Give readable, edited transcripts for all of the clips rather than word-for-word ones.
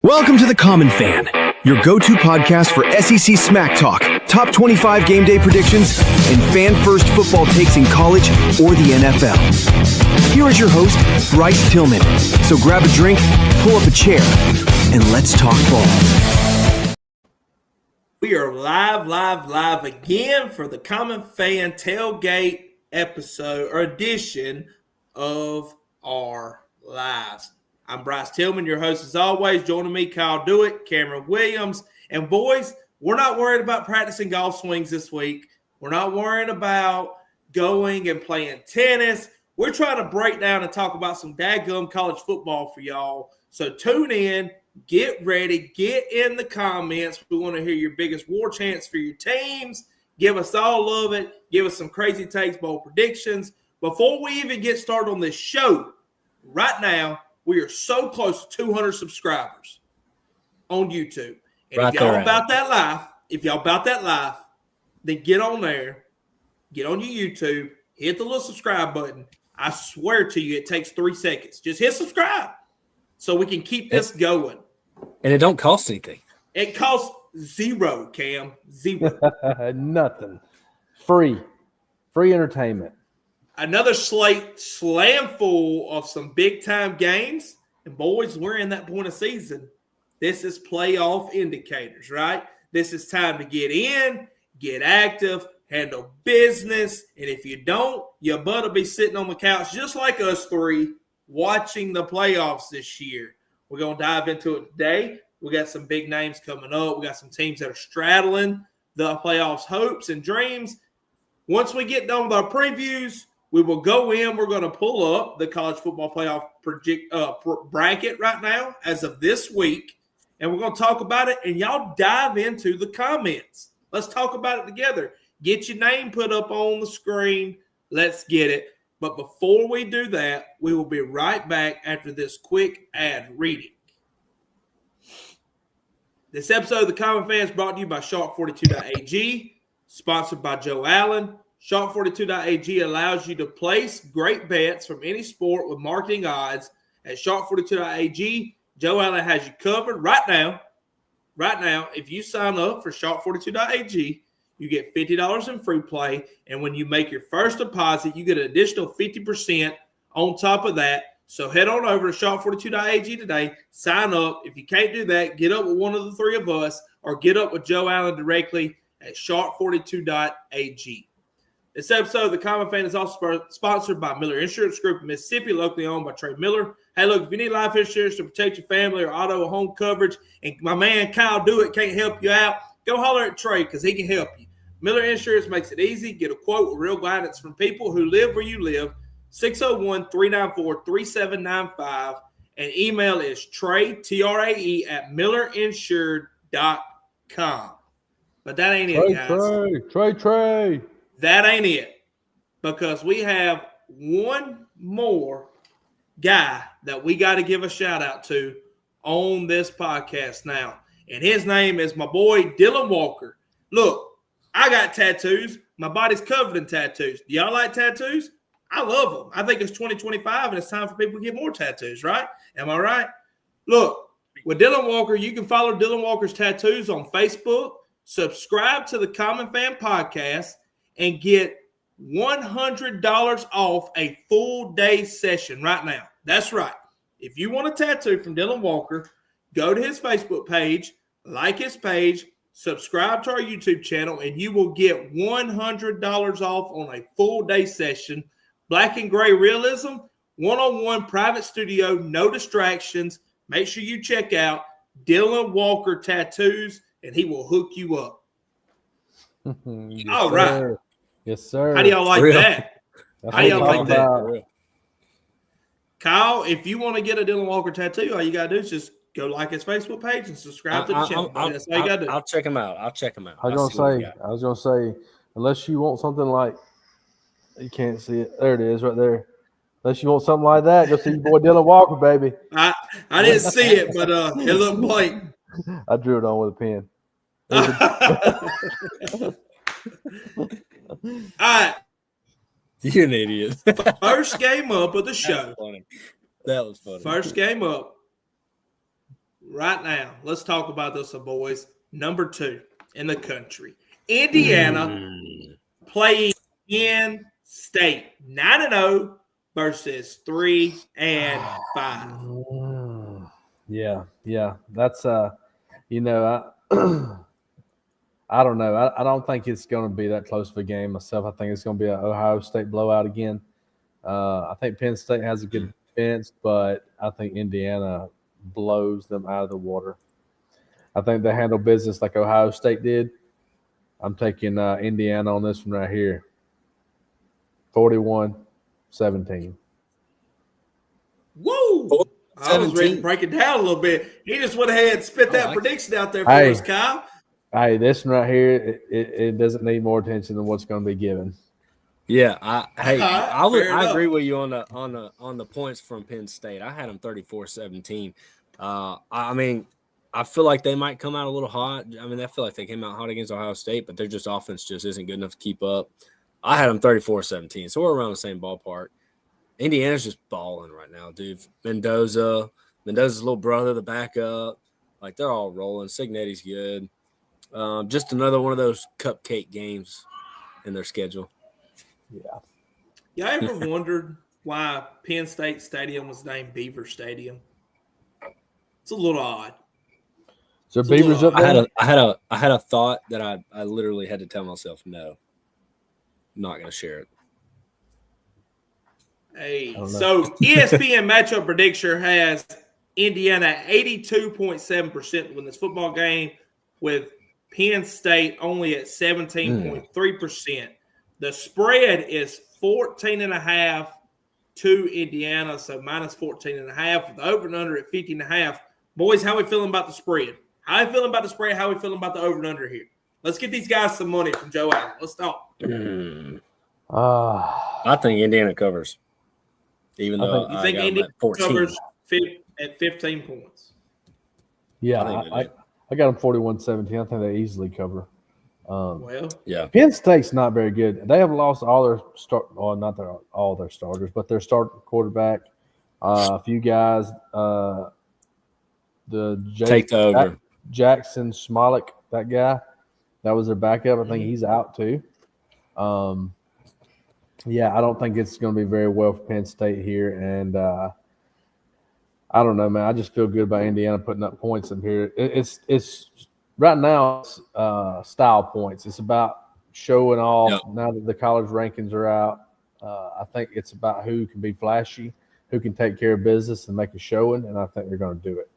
Welcome to The Common Fan, your go-to podcast for SEC smack talk, top 25 game day predictions, and fan-first football takes in college or the NFL. Here is your host, Bryce Tillman. So grab a drink, pull up a chair, and let's talk ball. We are live again for the Common Fan Tailgate episode or edition of our lives. I'm Bryce Tillman, your host as always. Joining me, Kyle Dewitt, Cameron Williams. And boys, we're not worried about practicing golf swings this week. We're not worried about going and playing tennis. We're trying to break down and talk about some dadgum college football for y'all. So tune in, get ready, get in the comments. We want to hear your biggest war chants for your teams. Give us all of it. Give us some crazy takes, bold predictions. Before we even get started on this show, right now, we are so close to 200 subscribers on YouTube. And right if y'all there, about that life, then get on there, get on your YouTube, hit the little subscribe button. I swear to you, it takes 3 seconds. Just hit subscribe so we can keep this going. And it don't cost anything. It costs zero, Cam. Zero. Nothing. Free entertainment. Another slate slam full of some big-time games. And, boys, we're in that point of season. This is playoff indicators, right? This is time to get in, get active, handle business. And if you don't, your butt will be sitting on the couch just like us three watching the playoffs this year. We're going to dive into it today. We got some big names coming up. We got some teams that are straddling the playoffs hopes and dreams. Once we get done with our previews, we will go in. We're going to pull up the college football playoff bracket right now as of this week, and we're going to talk about it, and y'all dive into the comments. Let's talk about it together. Get your name put up on the screen. Let's get it. But before we do that, we will be right back after this quick ad reading. This episode of The Common Fan is brought to you by Sharp42.ag, sponsored by Joe Allen. Sharp42.ag allows you to place great bets from any sport with marketing odds. At Sharp42.ag, Joe Allen has you covered right now. If you sign up for Sharp42.ag, you get $50 in free play. And when you make your first deposit, you get an additional 50% on top of that. So head on over to Sharp42.ag today. Sign up. If you can't do that, get up with one of the three of us or get up with Joe Allen directly at Sharp42.ag. This episode of The Common Fan is also sponsored by Miller Insurance Group in Mississippi, locally owned by Trey Miller. Hey, look, if you need life insurance to protect your family or auto or home coverage, and my man Kyle Dewitt can't help you out, go holler at Trey because he can help you. Miller Insurance makes it easy. Get a quote with real guidance from people who live where you live. 601-394-3795. And email is Trey, Trae, at millerinsured.com. But that ain't it, guys. Trey. That ain't it, because we have one more guy that we got to give a shout out to on this podcast now, and his name is my boy Dylan Walker. Look, I got tattoos. My body's covered in tattoos. Do y'all like tattoos? I love them. I think it's 2025, and it's time for people to get more tattoos, right? Am I right? Look, with Dylan Walker, you can follow Dylan Walker's Tattoos on Facebook, subscribe to the Common Fan Podcast, and get $100 off a full day session right now. That's right. If you want a tattoo from Dylan Walker, go to his Facebook page, like his page, subscribe to our YouTube channel, and you will get $100 off on a full day session. Black and gray realism, one-on-one private studio, no distractions. Make sure you check out Dylan Walker Tattoos, and he will hook you up. Yes, all right. Sir. Yes, sir. How do y'all like that? That's How do y'all what like I'm that? about. Kyle, if you want to get a Dylan Walker tattoo, all you got to do is just go like his Facebook page and subscribe to the channel. That's all you got to do. I'll check him out. I was gonna say, unless you want something like, you can't see it. There it is, right there. Unless you want something like that, go see your boy Dylan Walker, baby. I didn't see it, but it looked blank. I drew it on with a pen. All right. You're an idiot. First game up of the show. That was funny. First game up. right now, let's talk about this, boys. Number 2 in the country. Indiana playing Penn State 9-0 versus 3-5. Yeah. That's I don't know. I don't think it's going to be that close of a game myself. I think it's going to be an Ohio State blowout again. I think Penn State has a good defense, but I think Indiana blows them out of the water. I think they handle business like Ohio State did. I'm taking Indiana on this one right here. 41-17. Woo! I was ready to break it down a little bit. He just went ahead and spit that prediction out there for us, Kyle. Hey, this one right here, it doesn't need more attention than what's going to be given. Yeah, I agree with you on the points from Penn State. I had them 34-17. I mean, I feel like they might come out a little hot. I mean, I feel like they came out hot against Ohio State, but their offense just isn't good enough to keep up. I had them 34-17, so we're around the same ballpark. Indiana's just balling right now, dude. Mendoza's little brother, the backup, like they're all rolling. Signetti's good. Just another one of those cupcake games in their schedule. Yeah. Y'all ever wondered why Penn State Stadium was named Beaver Stadium? It's a little odd. So Beavers up there? I had a thought that I literally had to tell myself no. I'm not gonna share it. Hey, so ESPN matchup prediction has Indiana 82.7% to win this football game, with Penn State only at 17.3%. The spread is 14.5 to Indiana, so minus 14.5. With the over and under at 50.5. Boys, how we feeling about the spread? How we feeling about the spread? How we feeling about the over and under here? Let's get these guys some money from Joe Allen. Let's talk. I think Indiana covers. Even though you think Indiana covers at 15 points. Yeah, I got them 41-17. I think they easily cover. Yeah. Penn State's not very good. They have lost all their all their starters, but their starting quarterback, a few guys, take the over. Jackson Smolik, that guy, that was their backup. I think he's out too. Yeah, I don't think it's going to be very well for Penn State here, and I don't know, man. I just feel good about Indiana putting up points in here. It's right now it's style points. It's about showing off. Now that the college rankings are out, I think it's about who can be flashy, who can take care of business and make a showing, and I think they're going to do it.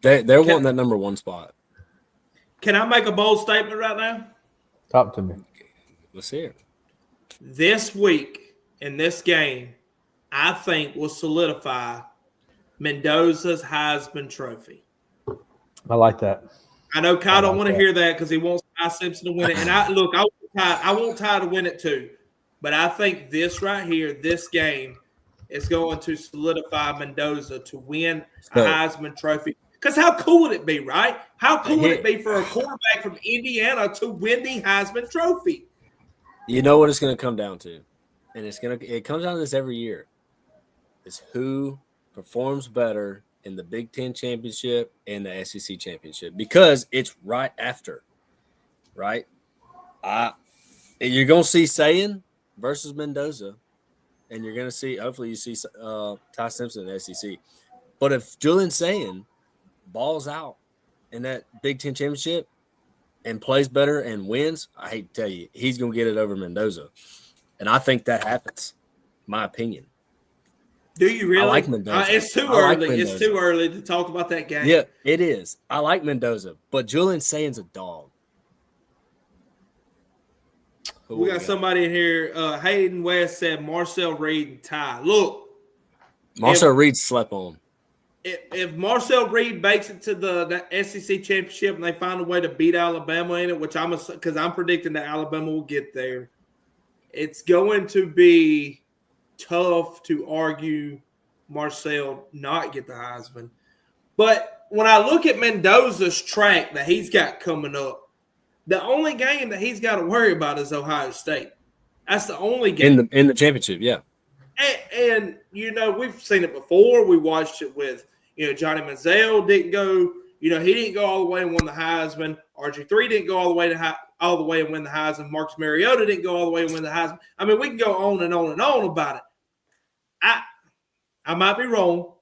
They're wanting that number one spot. Can I make a bold statement right now? Talk to me. Let's hear it. This week in this game, I think will solidify Mendoza's Heisman Trophy. I like that. I know Kyle don't want to hear that because he wants Ty Simpson to win it. And I want Ty to win it too. But I think this right here, this game, is going to solidify Mendoza to win a Heisman Trophy. Because how cool would it be, right? How cool would it be for a quarterback from Indiana to win the Heisman Trophy? You know what it's going to come down to, and it comes down to this every year, is who performs better in the Big Ten championship and the SEC championship, because it's right after, right? You're going to see Sayin versus Mendoza, and you're going to see, hopefully you see Ty Simpson in the SEC. But if Julian Sayin balls out in that Big Ten championship and plays better and wins, I hate to tell you, he's going to get it over Mendoza. And I think that happens, my opinion. Do you really? I like Mendoza. It's too early. It's too early to talk about that game. Yeah, it is. I like Mendoza, but Julian Sayin's a dog. We got somebody in here. Hayden West said Marcel Reed and Ty. Look. Marcel Reed slept on. If Marcel Reed makes it to the SEC championship and they find a way to beat Alabama in it, which because I'm predicting that Alabama will get there, it's going to be tough to argue Marcel not get the Heisman. But when I look at Mendoza's track that he's got coming up, the only game that he's got to worry about is Ohio State. That's the only game. In the championship, yeah. And you know, we've seen it before. We watched it with, Johnny Manziel didn't go. He didn't go all the way and won the Heisman. RG3 didn't go all the way and win the Heisman. Marcus Mariota didn't go all the way and win the Heisman. I mean, we can go on and on and on about it. I might be wrong.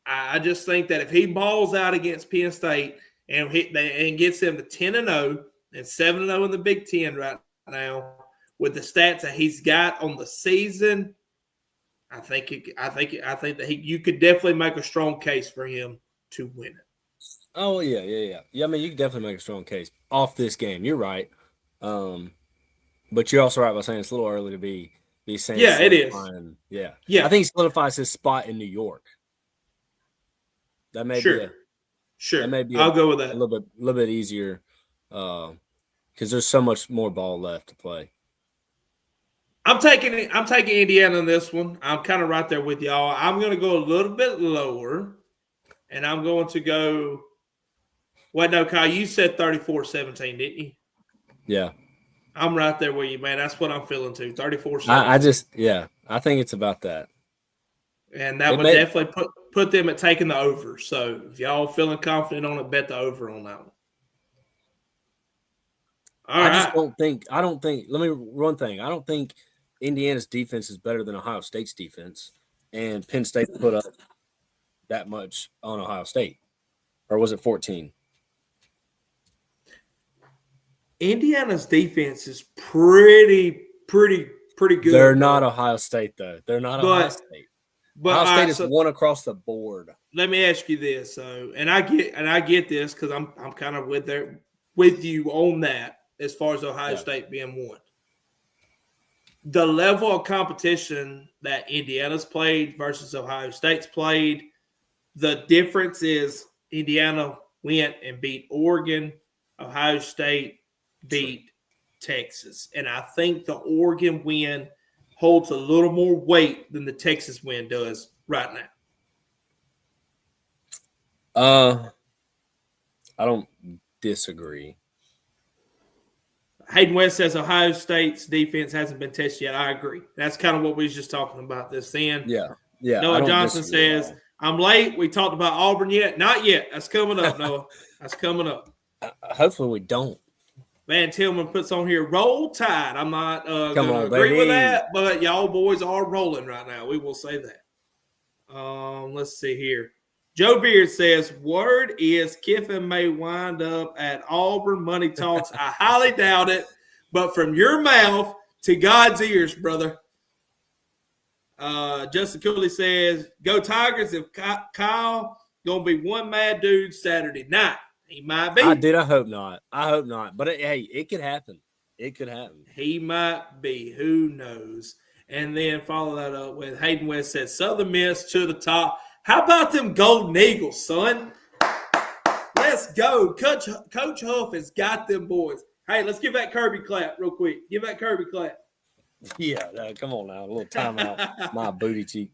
I just think that if he balls out against Penn State and gets them to 10-0 and 7-0 in the Big Ten right now, with the stats that he's got on the season, I think that you could definitely make a strong case for him to win it. Oh yeah. I mean, you can definitely make a strong case off this game. You're right, but you're also right by saying it's a little early to be saying. Yeah, it is. Yeah. Yeah, I think he solidifies his spot in New York. That may be sure. That may be I'll go with that. A little bit easier because there's so much more ball left to play. I'm taking Indiana in this one. I'm kind of right there with y'all. I'm going to go a little bit lower, and I'm going to go. Well, no, Kyle, you said 34-17, didn't you? Yeah. I'm right there with you, man. That's what I'm feeling too. 34-17. I think it's about that. And that would definitely put them at taking the over. So if y'all feeling confident on it, bet the over on that one. I don't think Indiana's defense is better than Ohio State's defense, and Penn State put up that much on Ohio State. Or was it 14? Indiana's defense is pretty good. They're not Ohio State, though. They're not Ohio State. But Ohio State is one across the board. Let me ask you this, and I get this because I'm kind of with you on that as far as Ohio State being one. The level of competition that Indiana's played versus Ohio State's played, the difference is Indiana went and beat Oregon. Ohio State beat Texas. And I think the Oregon win holds a little more weight than the Texas win does right now. I don't disagree. Hayden West says Ohio State's defense hasn't been tested yet. I agree. That's kind of what we was just talking about this then. Yeah. Noah Johnson says, I'm late. We talked about Auburn yet? Not yet. That's coming up, Noah. That's coming up. Hopefully we don't. Van Tillman puts on here, roll tide. I'm not going to agree baby. with that, but y'all boys are rolling right now. We will say that. Let's see here. Joe Beard says, word is Kiffin may wind up at Auburn. Money talks. I highly doubt it, but from your mouth to God's ears, brother. Justin Cooley says, go Tigers if Kyle going to be one mad dude Saturday night. He might be. I hope not. But, it could happen. It could happen. He might be. Who knows? And then follow that up with Hayden West says, Southern Miss to the top. How about them Golden Eagles, son? Let's go. Coach Huff has got them boys. Hey, let's give that Kirby clap real quick. Give that Kirby clap. Yeah, come on now. A little timeout. My booty cheek.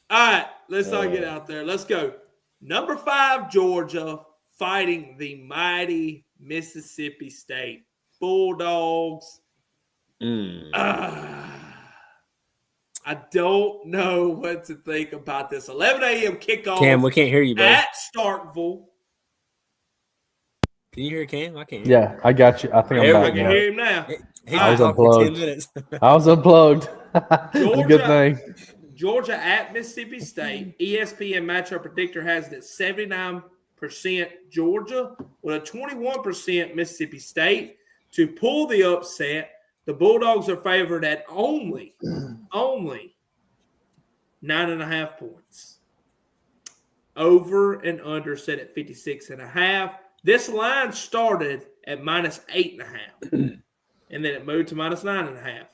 All right, let's not get out there. Let's go. Number 5, Georgia, fighting the mighty Mississippi State Bulldogs. I don't know what to think about this. 11 a.m. kickoff. Cam, we can't hear you, buddy. At Starkville. Can you hear Cam? I can't hear you. Yeah, I got you. I think I'm back I can hear him now. I was unplugged. 10 minutes. I was unplugged. That's a good thing. Georgia at Mississippi State. ESPN matchup predictor has it at 79% Georgia with a 21% Mississippi State. To pull the upset, the Bulldogs are favored at only 9.5 points. Over and under set at 56.5. This line started at -8.5, and then it moved to -9.5.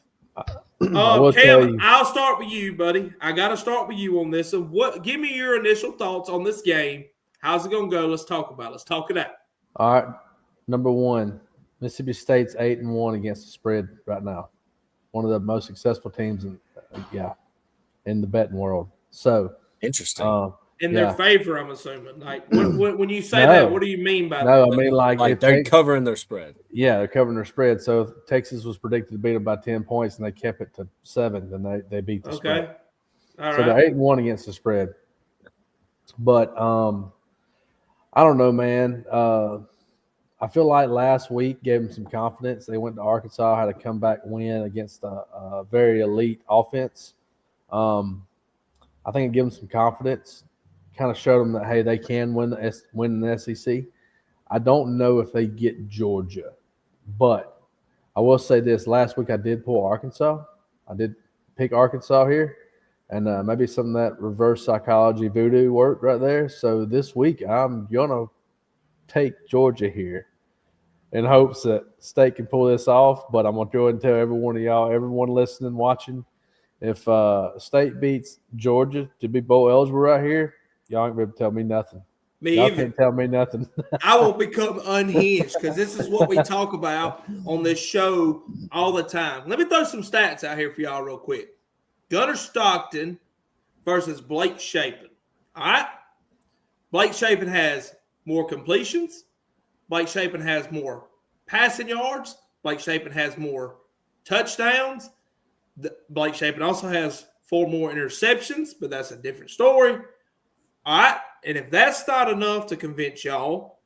Cam, I'll start with you, buddy. I got to start with you on this. So give me your initial thoughts on this game. How's it going to go? Let's talk about it. Let's talk it out. All right. Number 1, Mississippi State's 8-1 against the spread right now. One of the most successful teams in the betting world. So interesting. In their favor, I'm assuming. Like when you say that, what do you mean by that? No, I mean like they're covering their spread. Yeah, they're covering their spread. So Texas was predicted to beat them by 10 points, and they kept it to 7. Then they beat the spread. All so right. they're 8-1 against the spread. But I don't know, man. I feel like last week gave them some confidence. They went to Arkansas, had a comeback win against a very elite offense. I think it gave them some confidence, kind of showed them that, hey, they can win the SEC. I don't know if they get Georgia, but I will say this. Last week I did pull Arkansas. I did pick Arkansas here, and maybe some of that reverse psychology voodoo worked right there. So this week I'm going to take Georgia here in hopes that State can pull this off, but I'm going to go ahead and tell every one of y'all, everyone listening, watching, if State beats Georgia to be bowl eligible right here, y'all ain't going to be able to tell me nothing. Y'all can't tell me nothing. I will become unhinged because this is what we talk about on this show all the time. Let me throw some stats out here for y'all real quick. Gunnar Stockton versus Blake Shapen. All right? Blake Shapen has more completions. Blake Shapen has more passing yards. Blake Shapen has more touchdowns. Blake Shapen also has 4 more interceptions, but that's a different story. All right, and if that's not enough to convince y'all,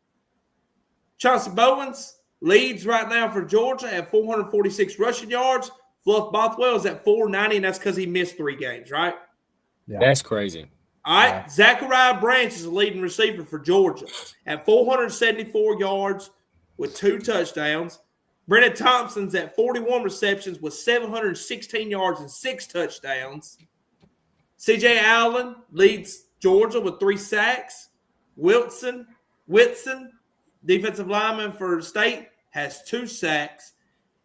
Chauncey Bowens leads right now for Georgia at 446 rushing yards. Fluff Bothwell is at 490, and that's because he missed 3 games, right? Yeah. That's crazy. All right, yeah. Zachariah Branch is the leading receiver for Georgia at 474 yards with 2 touchdowns. Brennan Thompson's at 41 receptions with 716 yards and 6 touchdowns. C.J. Allen leads Georgia with 3 sacks. Whitson, defensive lineman for State, has 2 sacks.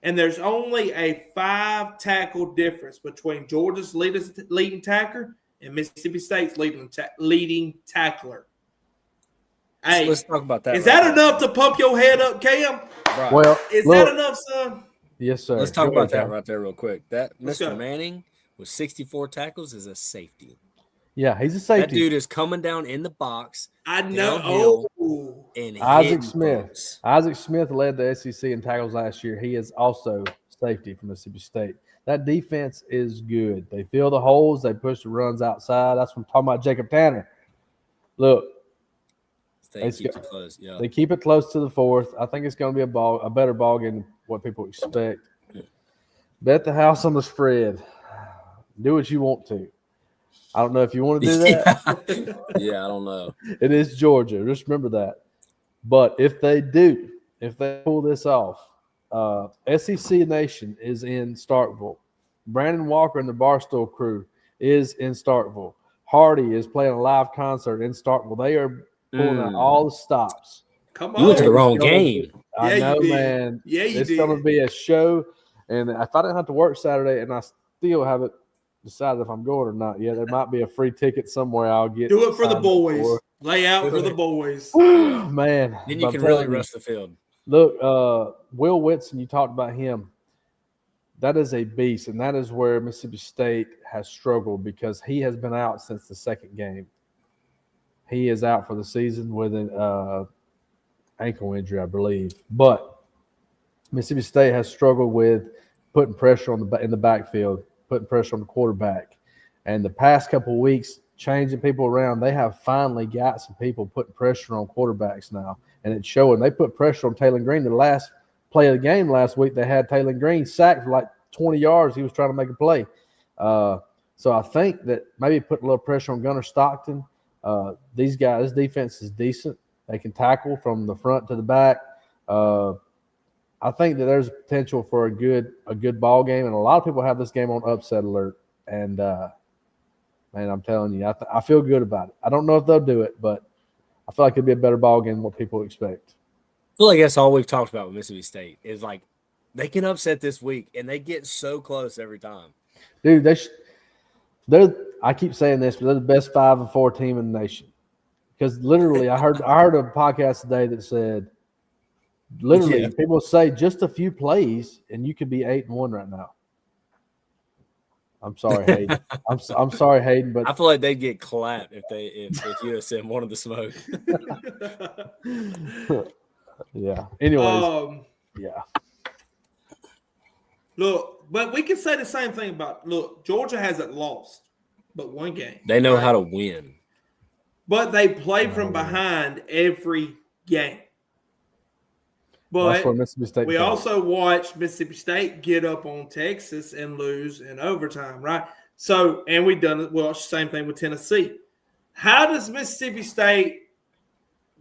And there's only a 5-tackle difference between Georgia's leading tackler and Mississippi State's leading tackler. Hey, let's talk about that. Is that enough to pump your head up, Cam? Right. Well, is that enough, son? Yes, sir. Let's talk about that right there real quick. That Mr. Manning with 64 tackles is a safety. Yeah, he's a safety. That dude is coming down in the box. I know. And Isaac Smith led the SEC in tackles last year. He is also safety from Mississippi State. That defense is good. They fill the holes. They push the runs outside. That's what I'm talking about. Jacob Tanner. Look. They keep it close. Yeah. They keep it close to the 4th. I think it's going to be a better ball game than what people expect. Bet the house on the spread. Do what you want to. I don't know if you want to do that. Yeah, I don't know. It is Georgia. Just remember that. But if they pull this off, SEC Nation is in Starkville. Brandon Walker and the Barstool crew is in Starkville. Hardy is playing a live concert in Starkville. They are pulling out all the stops. Come on. You went to the wrong game. I know, man. Yeah, you did. It's going to be a show. And if I didn't have to work Saturday and I still haven't decided if I'm going or not yet, there might be a free ticket somewhere I'll get. Do it for the boys. Lay out for the boys. Man. Then you can really rush the field. Look, Will Whitson, you talked about him. That is a beast, and that is where Mississippi State has struggled because he has been out since the 2nd game. He is out for the season with an ankle injury, I believe. But Mississippi State has struggled with putting pressure in the backfield, putting pressure on the quarterback. And the past couple of weeks, changing people around, they have finally got some people putting pressure on quarterbacks now. And it's showing. They put pressure on Taylor Green. The last play of the game last week, they had Taylor Green sacked for like 20 yards. He was trying to make a play. So I think that maybe put a little pressure on Gunnar Stockton. These guys, this defense is decent. They can tackle from the front to the back. I think that there's potential for a good ball game, and a lot of people have this game on upset alert. And man, I'm telling you, I feel good about it. I don't know if they'll do it, but I feel like it'll be a better ball game than what people expect. I feel like that's all we've talked about with Mississippi State is like they can upset this week, and they get so close every time. Dude, they're. I keep saying this, but they're the best 5-4 team in the nation. Because literally, I heard a podcast today that said, literally, people say just a few plays and you could be 8-1 right now. I'm sorry, Hayden. I'm sorry, Hayden, but I feel like they'd get clapped if USM wanted to smoke. Yeah. Anyways, yeah. Look, but we can say the same thing about Georgia hasn't lost but 1 game. They know how to win. but they play from behind every game. But that's where Mississippi State we plays. also watched Mississippi State get up on Texas and lose in overtime, right? So, and we've done it. Well, same thing with Tennessee. How does Mississippi State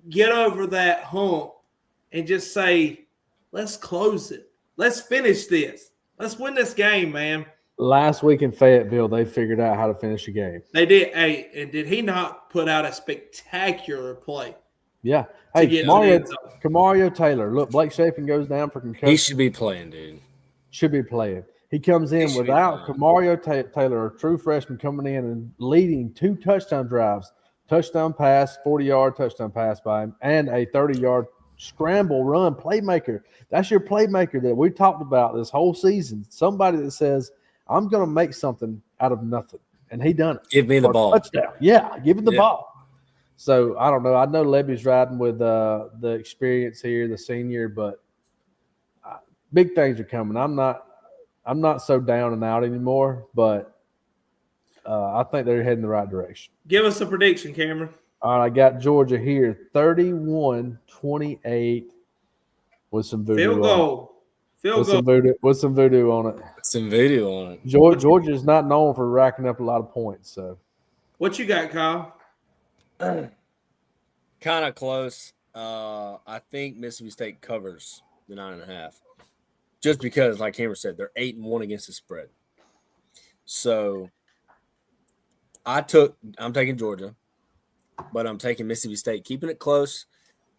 get over that hump and just say, let's close it. Let's finish this. Let's win this game, man. Last week in Fayetteville, they figured out how to finish the game. They did. Hey, and did he not put out a spectacular play? Yeah. Hey, Kamario Taylor. Look, Blake Shapen goes down for concussion. He should be playing, dude. Should be playing. He comes in without Kamario Taylor, a true freshman, coming in and leading 2 touchdown drives. Touchdown pass, 40-yard touchdown pass by him, and a 30-yard scramble run playmaker. That's your playmaker that we talked about this whole season. Somebody that says, I'm going to make something out of nothing. And he done it. Give me the ball. Touchdown. Yeah, give him the ball. So, I don't know. I know Levy's riding with the experience here, the senior, but big things are coming. I'm not so down and out anymore, but I think they're heading the right direction. Give us a prediction, Cameron. All right, I got Georgia here, 31-28 with some voodoo. Field goal. With some voodoo on it. Some voodoo on it. Georgia's not known for racking up a lot of points. So, what you got, Kyle? Kind of close. I think Mississippi State covers the 9.5. Just because, like Cameron said, they're 8-1 against the spread. So I'm taking Georgia, but I'm taking Mississippi State, keeping it close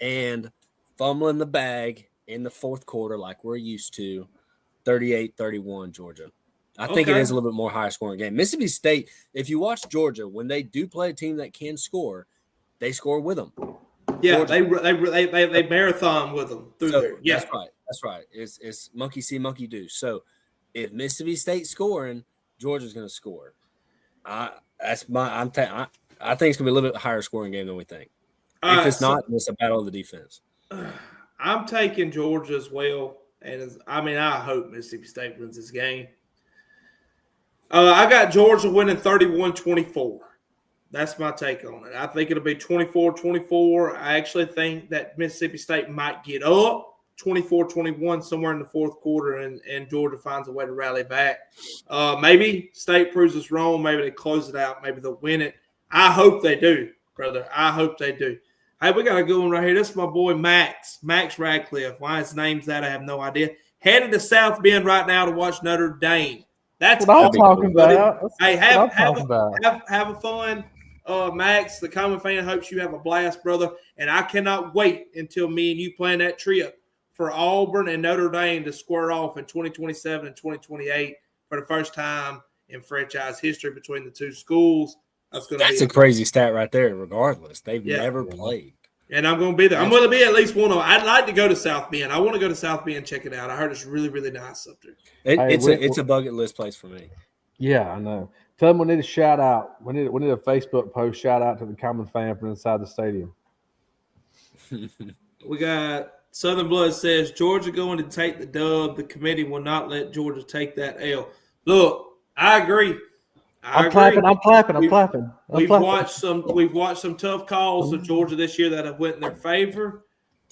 and fumbling the bag in the fourth quarter like we're used to. 38-31 Georgia. I think it is a little bit more higher scoring game. Mississippi State, if you watch Georgia, when they do play a team that can score, they score with them. Yeah, they marathon with them through there. Yeah, that's right. It's monkey see, monkey do. So if Mississippi State's scoring, Georgia's going to score. I think it's going to be a little bit higher scoring game than we think. If it's not, it's a battle of the defense. I'm taking Georgia as well, and I hope Mississippi State wins this game. I got Georgia winning 31-24. That's my take on it. I think it'll be 24-24. I actually think that Mississippi State might get up 24-21 somewhere in the fourth quarter, and Georgia finds a way to rally back. Maybe State proves us wrong. Maybe they close it out. Maybe they'll win it. I hope they do, brother. I hope they do. Hey, we got a good one right here. This is my boy Max Radcliffe. Why his name's that, I have no idea. Headed to South Bend right now to watch Notre Dame. That's what I'm talking about. Hey, have a fun. Max, the Common fan, hopes you have a blast, brother. And I cannot wait until me and you plan that trip for Auburn and Notre Dame to square off in 2027 and 2028 for the first time in franchise history between the two schools. That's a crazy stat right there, regardless. They've never played. And I'm going to be there. I'm going to be at least one of them. I'd like to go to South Bend. I want to go to South Bend and check it out. I heard it's really, really nice up there. It's a bucket list place for me. Yeah, I know. Tell them we need a shout out. We need a Facebook post shout out to the Common fan from inside the stadium. We got Southern Blood says Georgia going to take the dub. The committee will not let Georgia take that L. Look, I agree. I'm clapping. We've watched some tough calls of Georgia this year that have went in their favor.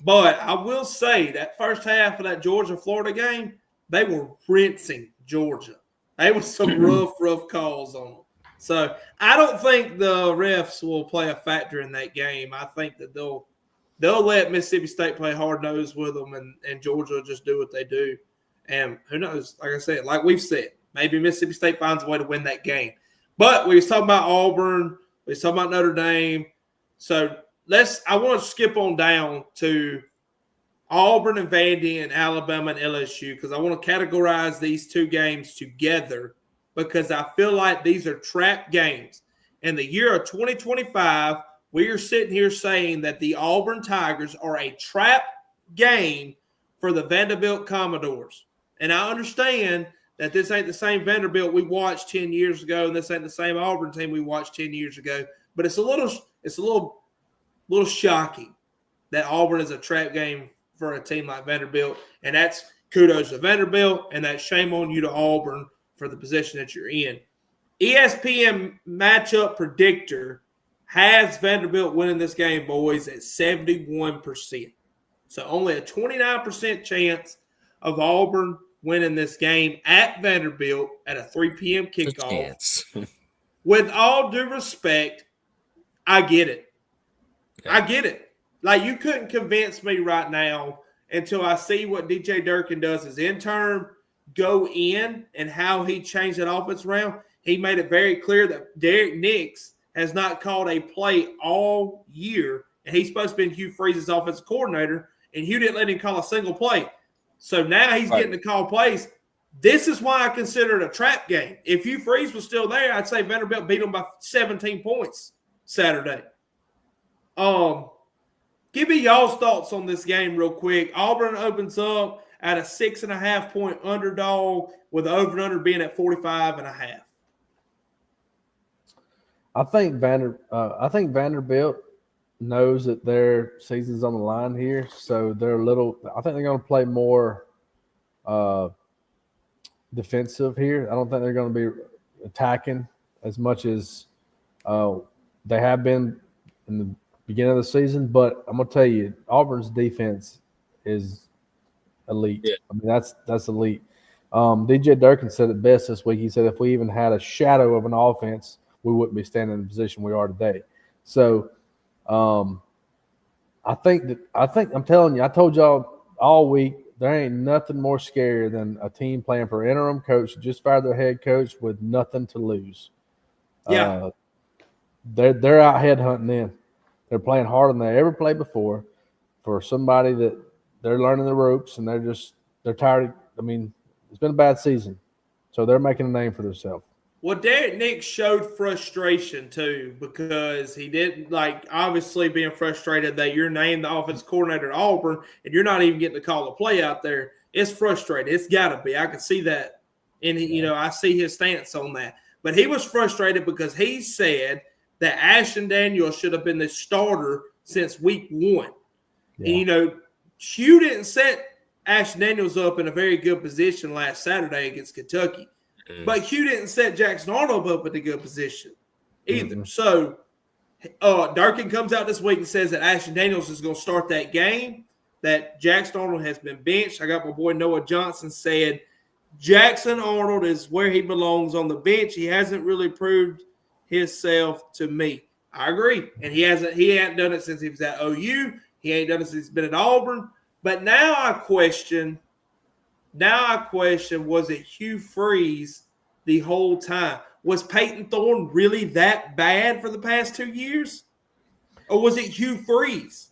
But I will say that first half of that Georgia-Florida game, they were rinsing Georgia. They were some rough calls on them. So I don't think the refs will play a factor in that game. I think that they'll let Mississippi State play hard-nosed with them, and Georgia will just do what they do. And who knows? Like I said, like we've said, maybe Mississippi State finds a way to win that game. But we was talking about Auburn. We was talking about Notre Dame. So I want to skip on down to Auburn and Vandy and Alabama and LSU because I want to categorize these two games together because I feel like these are trap games. In the year of 2025, we are sitting here saying that the Auburn Tigers are a trap game for the Vanderbilt Commodores. And I understand that this ain't the same Vanderbilt we watched 10 years ago, and this ain't the same Auburn team we watched 10 years ago. But it's a little shocking that Auburn is a trap game for a team like Vanderbilt, and that's kudos to Vanderbilt, and that's shame on you to Auburn for the position that you're in. ESPN matchup predictor has Vanderbilt winning this game, boys, at 71%. So only a 29% chance of Auburn winning this game at Vanderbilt at a 3 p.m. kickoff. With all due respect, I get it. Yeah. I get it. Like, you couldn't convince me right now until I see what DJ Durkin does as intern, go in, and how he changed that offense around. He made it very clear that Derek Nix has not called a play all year, and he's supposed to be Hugh Freeze's offensive coordinator, and Hugh didn't let him call a single play. So now he's getting to call plays. This is why I consider it a trap game. If Hugh Freeze was still there, I'd say Vanderbilt beat them by 17 points Saturday. Give me y'all's thoughts on this game real quick. Auburn opens up at a 6.5-point underdog with the over and under being at 45.5. I think Vanderbilt knows that their season's on the line here, so they're I think they're going to play more defensive here. I don't think they're going to be attacking as much as they have been in the beginning of the season. But I'm going to tell you, Auburn's defense is elite. Yeah. I mean, that's elite. DJ Durkin said it best this week. He said if we even had a shadow of an offense, we wouldn't be standing in the position we are today. So I think I'm telling you, I told y'all all week, there ain't nothing more scary than a team playing for an interim coach who just fired their head coach with nothing to lose. Yeah. They're out headhunting in. They're playing harder than they ever played before for somebody that they're learning the ropes, and they're tired. I mean, it's been a bad season. So they're making a name for themselves. Well, Derek Nix showed frustration, too, because he didn't, obviously being frustrated that you're named the offensive coordinator at Auburn and you're not even getting to call a play out there. It's frustrating. It's got to be. I can see that. And, I see his stance on that. But he was frustrated because he said that Ashton Daniels should have been the starter since week 1. Yeah. And, Hugh didn't set Ashton Daniels up in a very good position last Saturday against Kentucky. But Hugh didn't set Jackson Arnold up in a good position either. Mm-hmm. So Durkin comes out this week and says that Ashton Daniels is going to start that game, that Jackson Arnold has been benched. I got my boy Noah Johnson said Jackson Arnold is where he belongs on the bench. He hasn't really proved himself to me. I agree. And he hadn't done it since he was at OU. He ain't done it since he's been at Auburn. But now I question, was it Hugh Freeze the whole time? Was Peyton Thorne really that bad for the past 2 years? Or was it Hugh Freeze?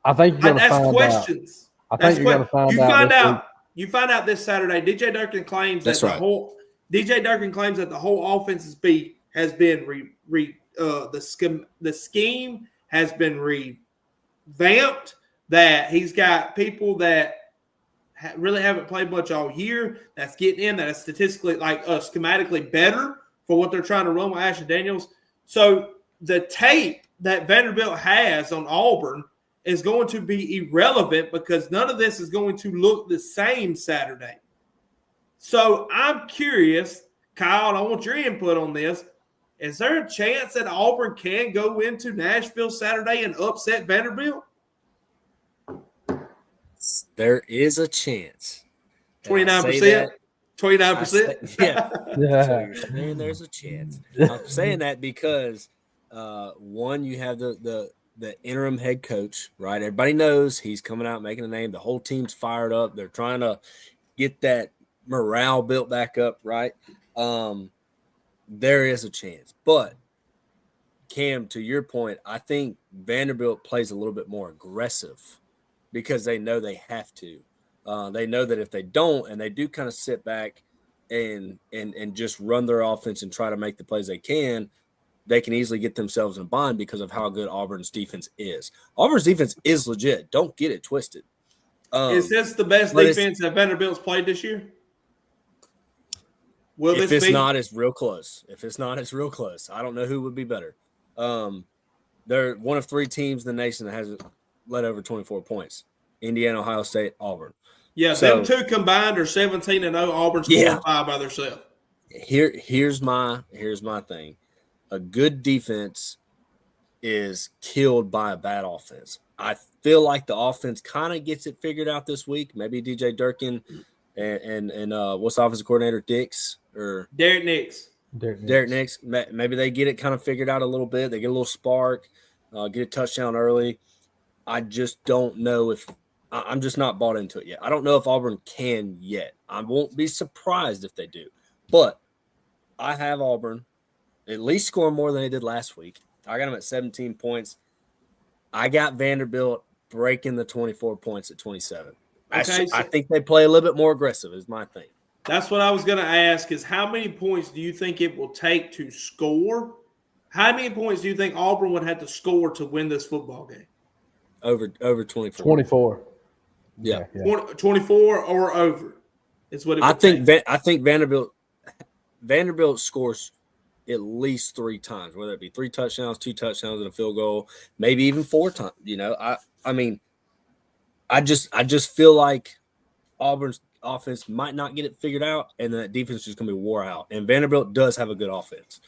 I think you're going to find questions. out. I think you're going to find out. You find out this Saturday. DJ Durkin claims that the whole offense has been the scheme has been revamped. That he's got people that really haven't played much all year that's getting in, that is statistically, schematically better for what they're trying to run with Ashton Daniels. So the tape that Vanderbilt has on Auburn is going to be irrelevant because none of this is going to look the same Saturday. So I'm curious, Kyle, and I want your input on this. Is there a chance that Auburn can go into Nashville Saturday and upset Vanderbilt? There is a chance. 29%? 29%? Yeah. So you're saying there's a chance. I'm saying that because, one, you have the interim head coach, right? Everybody knows he's coming out making a name. The whole team's fired up. They're trying to get that morale built back up, right? There is a chance. But, Cam, to your point, I think Vanderbilt plays a little bit more aggressive because they know they have to. They know that if they don't, and they do kind of sit back and just run their offense and try to make the plays they can easily get themselves in a bind because of how good Auburn's defense is. Auburn's defense is legit. Don't get it twisted. Is this the best defense that Vanderbilt's played this year? If it's not, it's real close. I don't know who would be better. They're one of 3 teams in the nation that has led over 24 points. Indiana, Ohio State, Auburn. Yeah, them 2 combined are 17-0. Auburn's 4-5 by themselves. Here's my thing. A good defense is killed by a bad offense. I feel like the offense kind of gets it figured out this week. Maybe DJ Durkin and what's the offensive coordinator, Derek Nix. Derek Nix. Maybe they get it kind of figured out a little bit. They get a little spark, get a touchdown early. I just don't know if I'm just not bought into it yet. I don't know if Auburn can yet. I won't be surprised if they do. But I have Auburn at least scoring more than they did last week. I got them at 17 points. I got Vanderbilt breaking the 24 points at 27. Okay, I think they play a little bit more aggressive is my thing. That's what I was going to ask is how many points do you think it will take to score? How many points do you think Auburn would have to score to win this football game? Over 24. 24. Yeah. 24 or over is what it would take. I think Vanderbilt scores at least 3 times, whether it be 3 touchdowns, 2 touchdowns, and a field goal, maybe even 4 times. I mean, I just feel like Auburn's offense might not get it figured out, and that defense is going to be wore out. And Vanderbilt does have a good offense.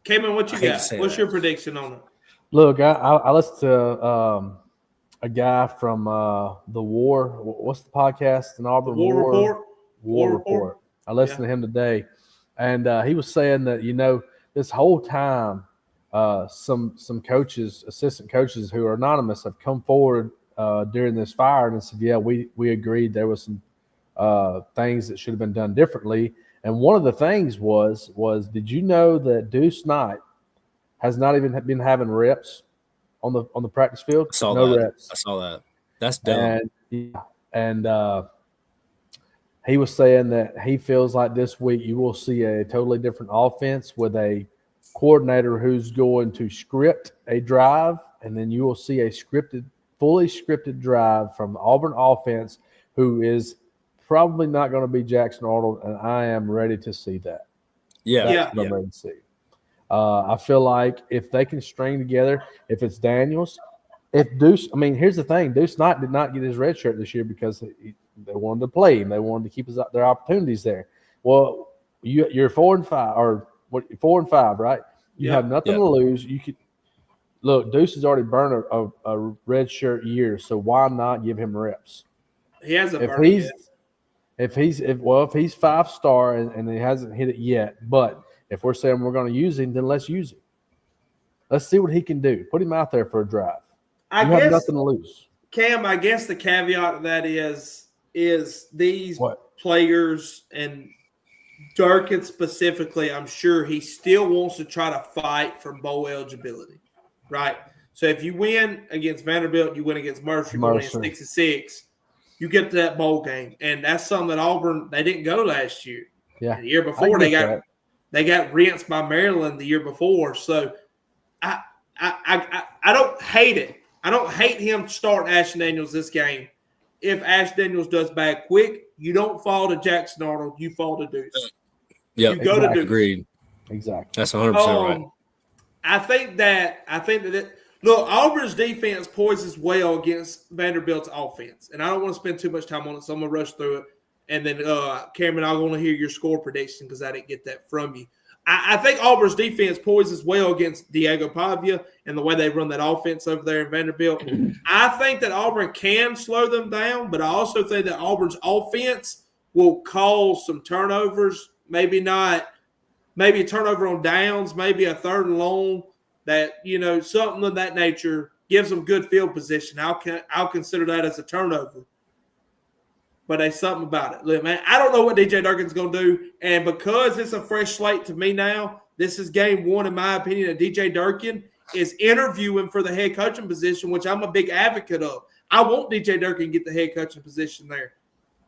Cayman, what you got? What's your prediction on it? Look, I listened to a guy from the War. What's the podcast in Auburn? War Report. War Report. I listened to him today, and he was saying that this whole time, some coaches, assistant coaches who are anonymous, have come forward during this fire and said, "Yeah, we agreed there was some things that should have been done differently." And one of the things was did you know that Deuce Knight has not even been having reps on the practice field? I saw that. That's dumb. And he was saying that he feels like this week you will see a totally different offense with a coordinator who's going to script a drive, and then you will see a fully scripted drive from the Auburn offense who is probably not going to be Jackson Arnold, and I am ready to see that. Yeah. I'm ready to see. I feel like if they can string together, if it's Daniels, if Deuce – I mean, here's the thing. Deuce Knight did not get his red shirt this year because they wanted to play him. They wanted to keep their opportunities there. Well, you're 4-5 or 4-5, right? You have nothing to lose. You could – look, Deuce has already burned a red shirt year, so why not give him reps? He hasn't burned it yet. If he's 5-star and he hasn't hit it yet, but if we're saying we're going to use him, then let's use him. Let's see what he can do. Put him out there for a drive. You have nothing to lose. Cam, I guess the caveat to that is these players and Durkin specifically, I'm sure he still wants to try to fight for bowl eligibility, right? So if you win against Vanderbilt, you win against Mercer, you win 6-6. You get to that bowl game, and that's something that Auburn they didn't go last year. Yeah, and the year before they got rinsed by Maryland the year before. So I don't hate it. I don't hate him starting Ashton Daniels this game. If Ashton Daniels does bad quick, you don't fall to Jackson Arnold. You fall to Deuce. Yeah, you go to Deuce. Agreed. Exactly. That's 100% right. I think that look, Auburn's defense poises well against Vanderbilt's offense, and I don't want to spend too much time on it, so I'm going to rush through it. And then, Cameron, I want to hear your score prediction because I didn't get that from you. I think Auburn's defense poises well against Diego Pavia and the way they run that offense over there in Vanderbilt. I think that Auburn can slow them down, but I also think that Auburn's offense will cause some turnovers, maybe a turnover on downs, maybe a 3rd and long. That, something of that nature gives them good field position. I'll consider that as a turnover. But there's something about it. Look, man, I don't know what DJ Durkin's going to do. And because it's a fresh slate to me now, this is game 1, in my opinion, that DJ Durkin is interviewing for the head coaching position, which I'm a big advocate of. I want DJ Durkin to get the head coaching position there.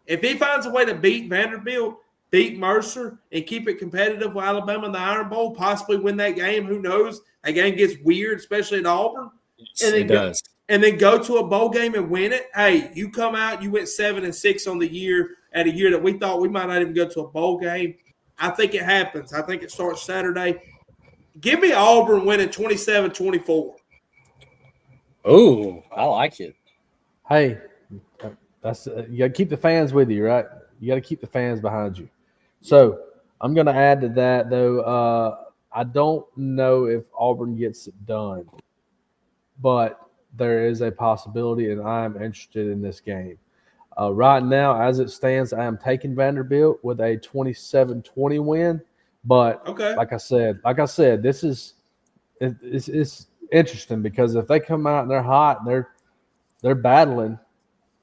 If he finds a way to beat Vanderbilt, beat Mercer, and keep it competitive with Alabama in the Iron Bowl, possibly win that game, who knows? That game gets weird, especially at Auburn. It does. And then go to a bowl game and win it. Hey, you come out, you went 7-6 on the year at a year that we thought we might not even go to a bowl game. I think it happens. I think it starts Saturday. Give me Auburn winning 27-24. Oh, I like it. Hey, that's you got to keep the fans with you, right? You got to keep the fans behind you. So I'm going to add to that, though. I don't know if Auburn gets it done, but there is a possibility, and I am interested in this game. Right now, as it stands, I am taking Vanderbilt with a 27-20 win. But Okay. like I said, this is it's interesting because if they come out and they're hot and they're battling,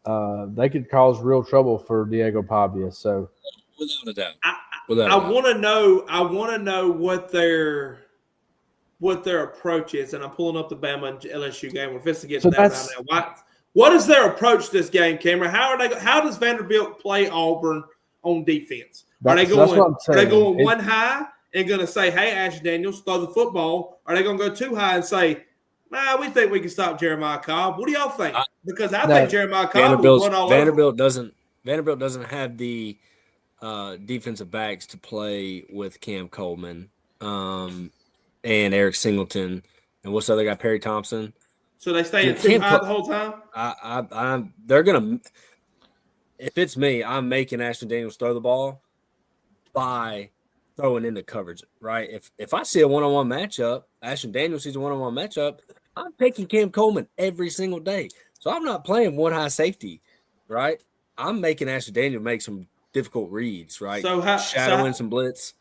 they could cause real trouble for Diego Pavia. So without a doubt. I want to know. I want to know what their approach is, and I'm pulling up the Bama and LSU game. We're fixing to get to that right now. What is their approach to this game, Cameron? How does Vanderbilt play Auburn on defense? Are they going one high and going to say, "Hey, Ash Daniels, throw the football"? Are they going to go too high and say, "Nah, we think we can stop Jeremiah Cobb"? What do y'all think? Because I think Jeremiah Cobb will run all over. Vanderbilt doesn't have the defensive backs to play with Cam Coleman and Eric Singleton and what's the other guy, Perry Thompson. So they stay too high the whole time? They're gonna. If it's me, I'm making Ashton Daniels throw the ball by throwing into coverage. Right? If I see a one-on-one matchup, Ashton Daniels sees a one-on-one matchup, I'm picking Cam Coleman every single day. So I'm not playing one high safety. Right? I'm making Ashton Daniels make some difficult reads. Right? Shadowing some blitz.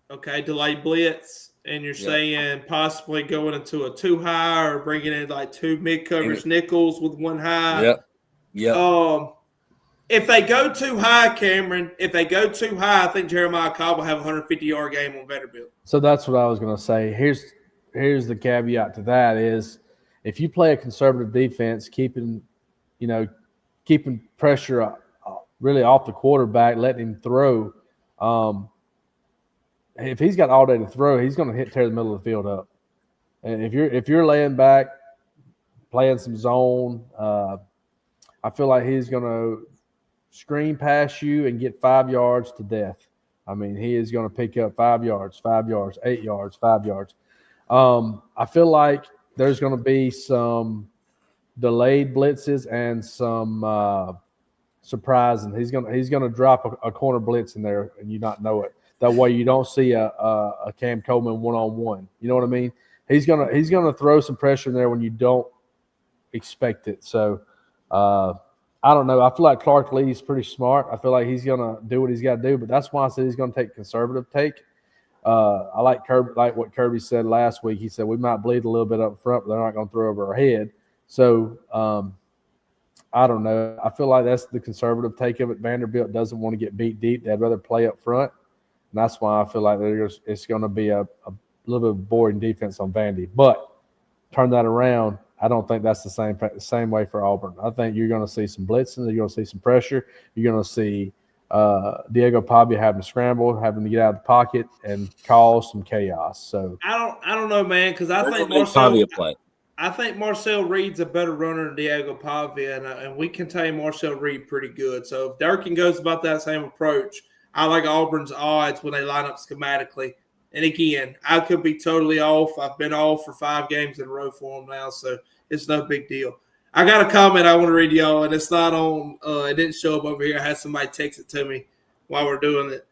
Okay, delayed blitz. And you're saying possibly going into a two high or bringing in like two mid coverage nickels with one high. Yep. If they go too high, Cameron, I think Jeremiah Cobb will have a 150-yard game on Vanderbilt. So that's what I was going to say. Here's the caveat to that is if you play a conservative defense, keeping pressure really off the quarterback, letting him throw. If he's got all day to throw, he's going to tear the middle of the field up. And if you're laying back, playing some zone, I feel like he's going to screen past you and get 5 yards to death. I mean, he is going to pick up 5 yards, 8 yards, 5 yards. I feel like there's going to be some delayed blitzes and some surprising. He's going to drop a corner blitz in there and you not know it. That way you don't see a Cam Coleman one-on-one. You know what I mean? He's gonna throw some pressure in there when you don't expect it. So I don't know. I feel like Clark Lee's pretty smart. I feel like he's gonna do what he's got to do. But that's why I said he's gonna take a conservative take. I like what Kirby said last week. He said we might bleed a little bit up front, but they're not gonna throw over our head. So I don't know. I feel like that's the conservative take of it. Vanderbilt doesn't want to get beat deep. They'd rather play up front. And that's why I feel like it's going to be a little bit boring defense on Vandy. But turn that around, I don't think that's the same way for Auburn. I think you're going to see some blitzing. You're going to see some pressure. You're going to see Diego Pavia having to scramble, having to get out of the pocket, and cause some chaos. So I don't know, man, because I think Marcel Reed's a better runner than Diego Pavia, and we contain Marcel Reed pretty good. So if Durkin goes about that same approach, I like Auburn's odds when they line up schematically. And again, I could be totally off. I've been off for 5 games in a row for them now, so it's no big deal. I got a comment I want to read y'all, and it's not on it didn't show up over here. I had somebody text it to me while we're doing it.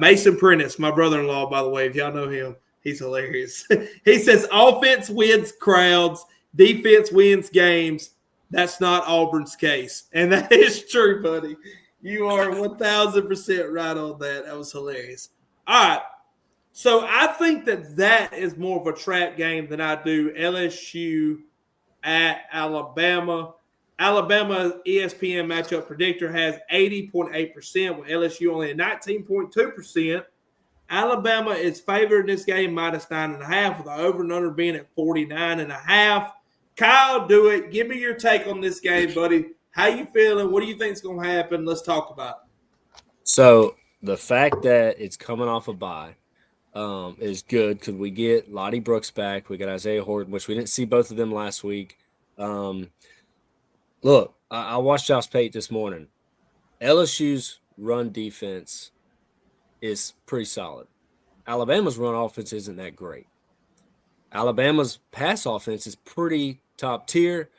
Mason Prentice, my brother-in-law, by the way, if y'all know him, he's hilarious. He says, offense wins crowds, defense wins games. That's not Auburn's case. And that is true, buddy. You are 1,000% right on that. That was hilarious. All right. So I think that is more of a trap game than I do LSU at Alabama. Alabama ESPN matchup predictor has 80.8%, with LSU only at 19.2%. Alabama is favored in this game minus 9.5, with the over and under being at 49.5. Kyle, do it. Give me your take on this game, buddy. How you feeling? What do you think is going to happen? Let's talk about it. So the fact that it's coming off a bye is good because we get Lottie Brooks back. We got Isaiah Horton, which we didn't see both of them last week. Look, I watched Josh Pate this morning. LSU's run defense is pretty solid. Alabama's run offense isn't that great. Alabama's pass offense is pretty top tier.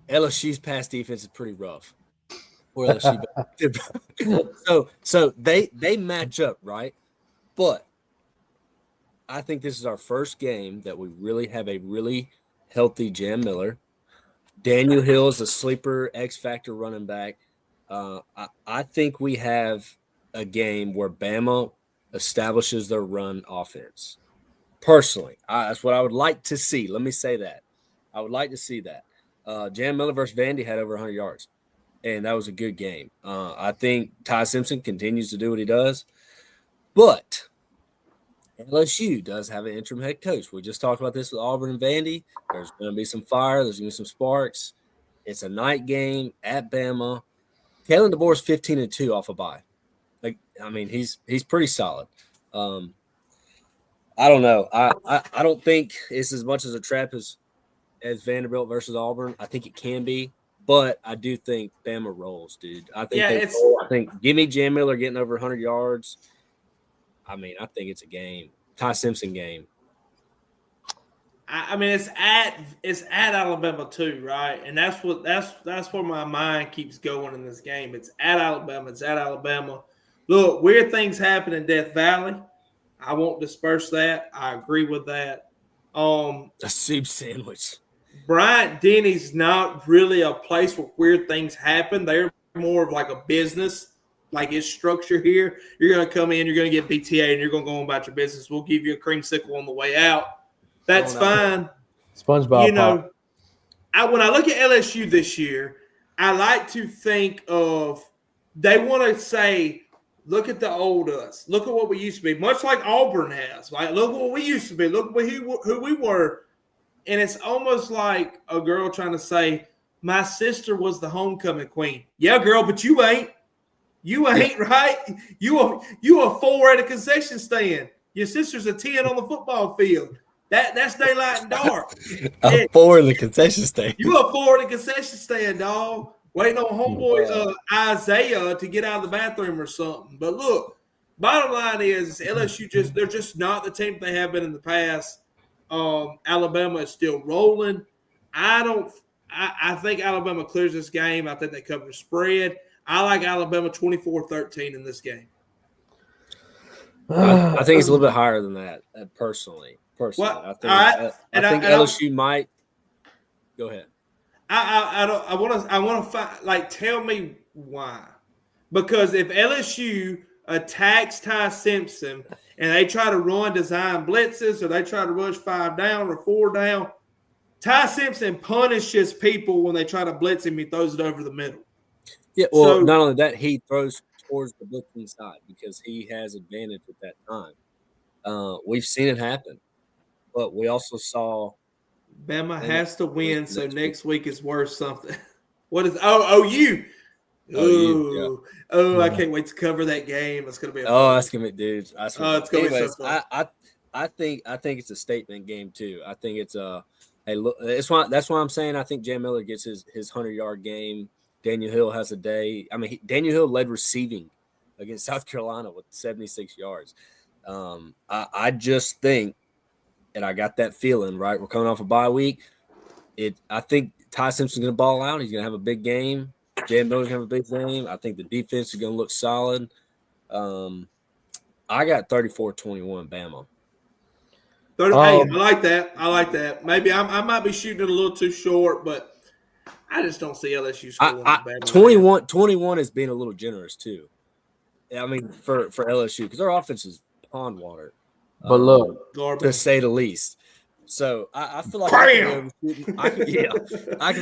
LSU's pass defense is pretty rough. So they match up, right? But I think this is our first game that we really have a really healthy Jam Miller. Daniel Hill is a sleeper X factor running back. I think we have a game where Bama establishes their run offense. Personally, that's what I would like to see. Let me say that. I would like to see that. Jam Miller versus Vandy had over 100 yards, and that was a good game. I think Ty Simpson continues to do what he does, but LSU does have an interim head coach. We just talked about this with Auburn and Vandy. There's going to be some fire. There's going to be some sparks. It's a night game at Bama. Kalen DeBoer is 15-2 off a bye. He's pretty solid. I don't know. I don't think it's as much as a trap as Vanderbilt versus Auburn. I think it can be, but I do think Bama rolls, dude. I think give me Jam Miller getting over 100 yards. I think it's a game. Ty Simpson game. It's at Alabama too, right? And that's where my mind keeps going in this game. It's at Alabama. Look, weird things happen in Death Valley. I won't disperse that. I agree with that. A soup sandwich. Bryant-Denny's not really a place where weird things happen. They're more of like a business. Like it's structure here. You're going to come in, you're going to get BTA, and you're going to go on about your business. We'll give you a creamsicle on the way out. That's fine. SpongeBob. When I look at LSU this year, I like to think of they want to say, look at the old us. Look at what we used to be, much like Auburn has. Like, look at what we used to be. Look at who we were. And it's almost like a girl trying to say, my sister was the homecoming queen. Yeah, girl, but you ain't. You ain't, right? You a 4 at a concession stand. Your sister's a 10 on the football field. That's daylight and dark. A 4 in the concession stand. You a 4 at a concession stand, dog. Waiting on homeboy Isaiah to get out of the bathroom or something. But look, bottom line is LSU they're just not the team they have been in the past. Alabama is still rolling. I think Alabama clears this game. I think they cover the spread. I like Alabama 24-13 in this game. I think it's a little bit higher than that, personally. Well, I think LSU might. Go ahead. I want to find, like, tell me why. Because if LSU attacks Ty Simpson and they try to run design blitzes or they try to rush 5 down or 4 down, Ty Simpson punishes people when they try to blitz him. He throws it over the middle. Yeah, well, not only that, he throws towards the blitzing side because he has advantage at that time. We've seen it happen, but we also saw Bama has to win, so next week is worth something. What is OU? I can't wait to cover that game. It's gonna be that's gonna be, dude. It's gonna be so fun. I think it's a statement game too. I think it's hey, look, that's why I'm saying I think Jam Miller gets his 100-yard game. Daniel Hill has a day. Daniel Hill led receiving against South Carolina with 76 yards. I just think, and I got that feeling, right? We're coming off a bye week. I think Ty Simpson's going to ball out. He's going to have a big game. Jam Miller's going to have a big game. I think the defense is going to look solid. I got 34-21 Bama. I like that. Maybe I might be shooting it a little too short, but I just don't see LSU scoring. 21 is being a little generous too. For LSU because their offense is pond water. But look, to say the least. So I feel like I could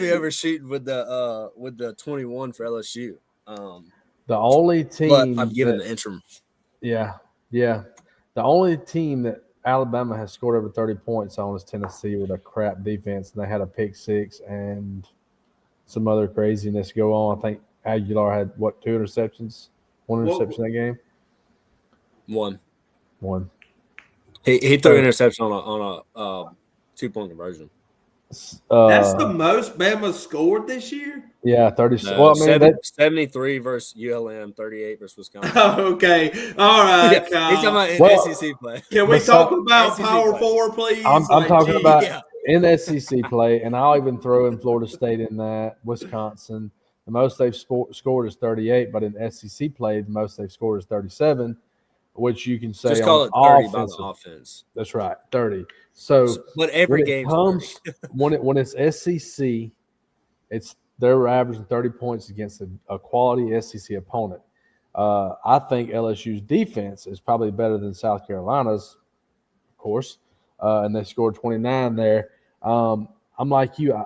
be overshooting with the 21 for LSU. The only team, but I'm giving the interim. Yeah. The only team that Alabama has scored over 30 points on is Tennessee with a crap defense, and they had a pick 6 and some other craziness go on. I think Aguilar had 2 interceptions? 1 interception that game. One. He threw an interception on a 2-point conversion. That's the most Bama scored this year? Yeah, 36. 73 versus ULM, 38 versus Wisconsin. Okay. All right. He's talking about SEC play. Can we talk about Power 4, please? I'm talking about in SEC play, and I'll even throw in Florida State in that, Wisconsin. The most they've scored is 38, but in SEC play, the most they've scored is 37. which you can say just call it 30 by the offense. That's right, 30. So but every game comes when it's SEC, they're averaging 30 points against a quality SEC opponent. I think LSU's defense is probably better than South Carolina's, of course, and they scored 29 there. I'm like you,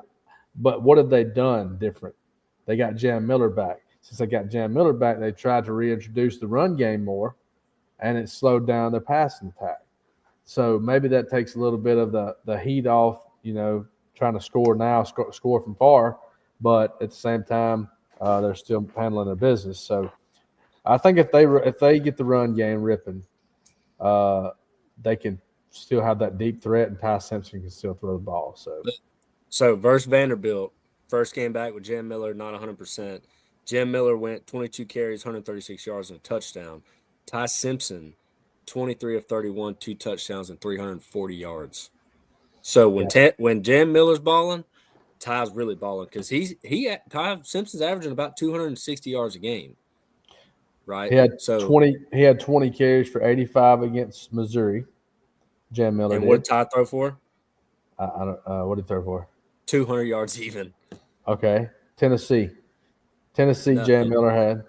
but what have they done different? They got Jam Miller back. Since they got Jam Miller back, they tried to reintroduce the run game more, and it slowed down their passing attack. So maybe that takes a little bit of the heat off, trying to score now, score from far, but at the same time, they're still handling their business. So I think if they get the run game ripping, they can still have that deep threat, and Ty Simpson can still throw the ball. So versus Vanderbilt, first game back with Jam Miller, not 100%. Jam Miller went 22 carries, 136 yards, and a touchdown. Ty Simpson, 23 of 31, 2 touchdowns, and 340 yards. So when Jam Miller's balling, Ty's really balling because Ty Simpson's averaging about 260 yards a game. Right. He had 20 carries for 85 against Missouri. Jam Miller. And what did Ty throw for? I don't. What did he throw for? 200 yards even. Okay. Tennessee. Jam Miller had.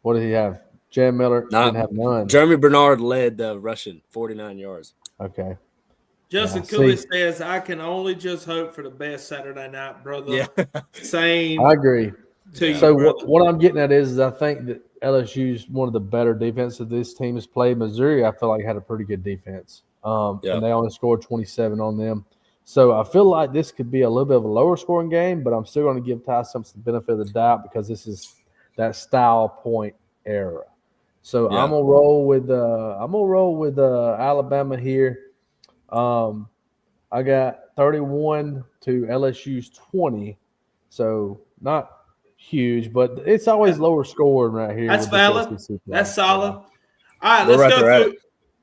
What did he have? Jam Miller didn't have none. Jeremy Bernard led the rushing, 49 yards. Okay. Justin Cooley says, I can only just hope for the best Saturday night, brother. Yeah. Same. I agree. So what I'm getting at is I think that LSU's one of the better defenses this team has played. Missouri, I feel like, had a pretty good defense. And they only scored 27 on them. So I feel like this could be a little bit of a lower scoring game, but I'm still going to give Ty Simpson the benefit of the doubt because this is that style point era. So I'm gonna roll with Alabama here. I got 31 to LSU's 20. So not huge, but it's always lower scoring right here. That's valid. That's solid. All right,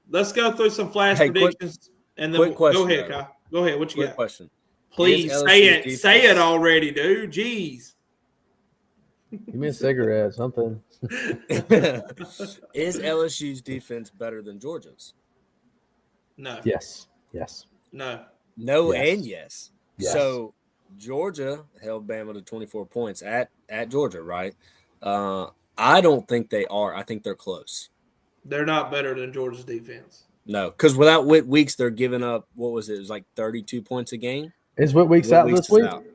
let's go through some flash predictions, and then go ahead, Kyle. Go ahead. What you got? Question. Please say it. Say it already, dude. Jeez. Give me a cigarette, something. Is LSU's defense better than Georgia's? No. Yes. No. No, yes. And yes. So Georgia held Bama to 24 points at Georgia, right? I don't think they are. I think they're close. They're not better than Georgia's defense. No, because without Whit Weeks, they're giving up, what was it? It was like 32 points a game. Is Whit Weeks out this week? Out.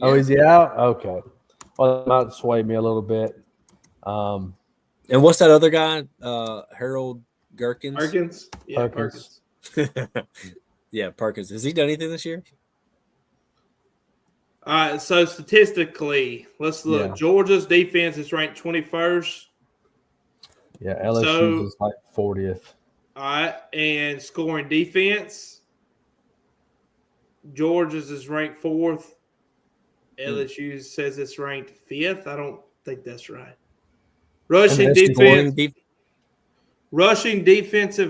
Oh, is he out? Okay. Well, that might sway me a little bit. And what's that other guy? Harold Perkins? Perkins? Yeah, Perkins. Yeah, Perkins. Has he done anything this year? All right, so statistically, let's look. Yeah. Georgia's defense is ranked 21st. Yeah, LSU's is like 40th. All right, and scoring defense, Georgia's is ranked 4th. LSU says it's ranked 5th. I don't think that's right. Rushing defensive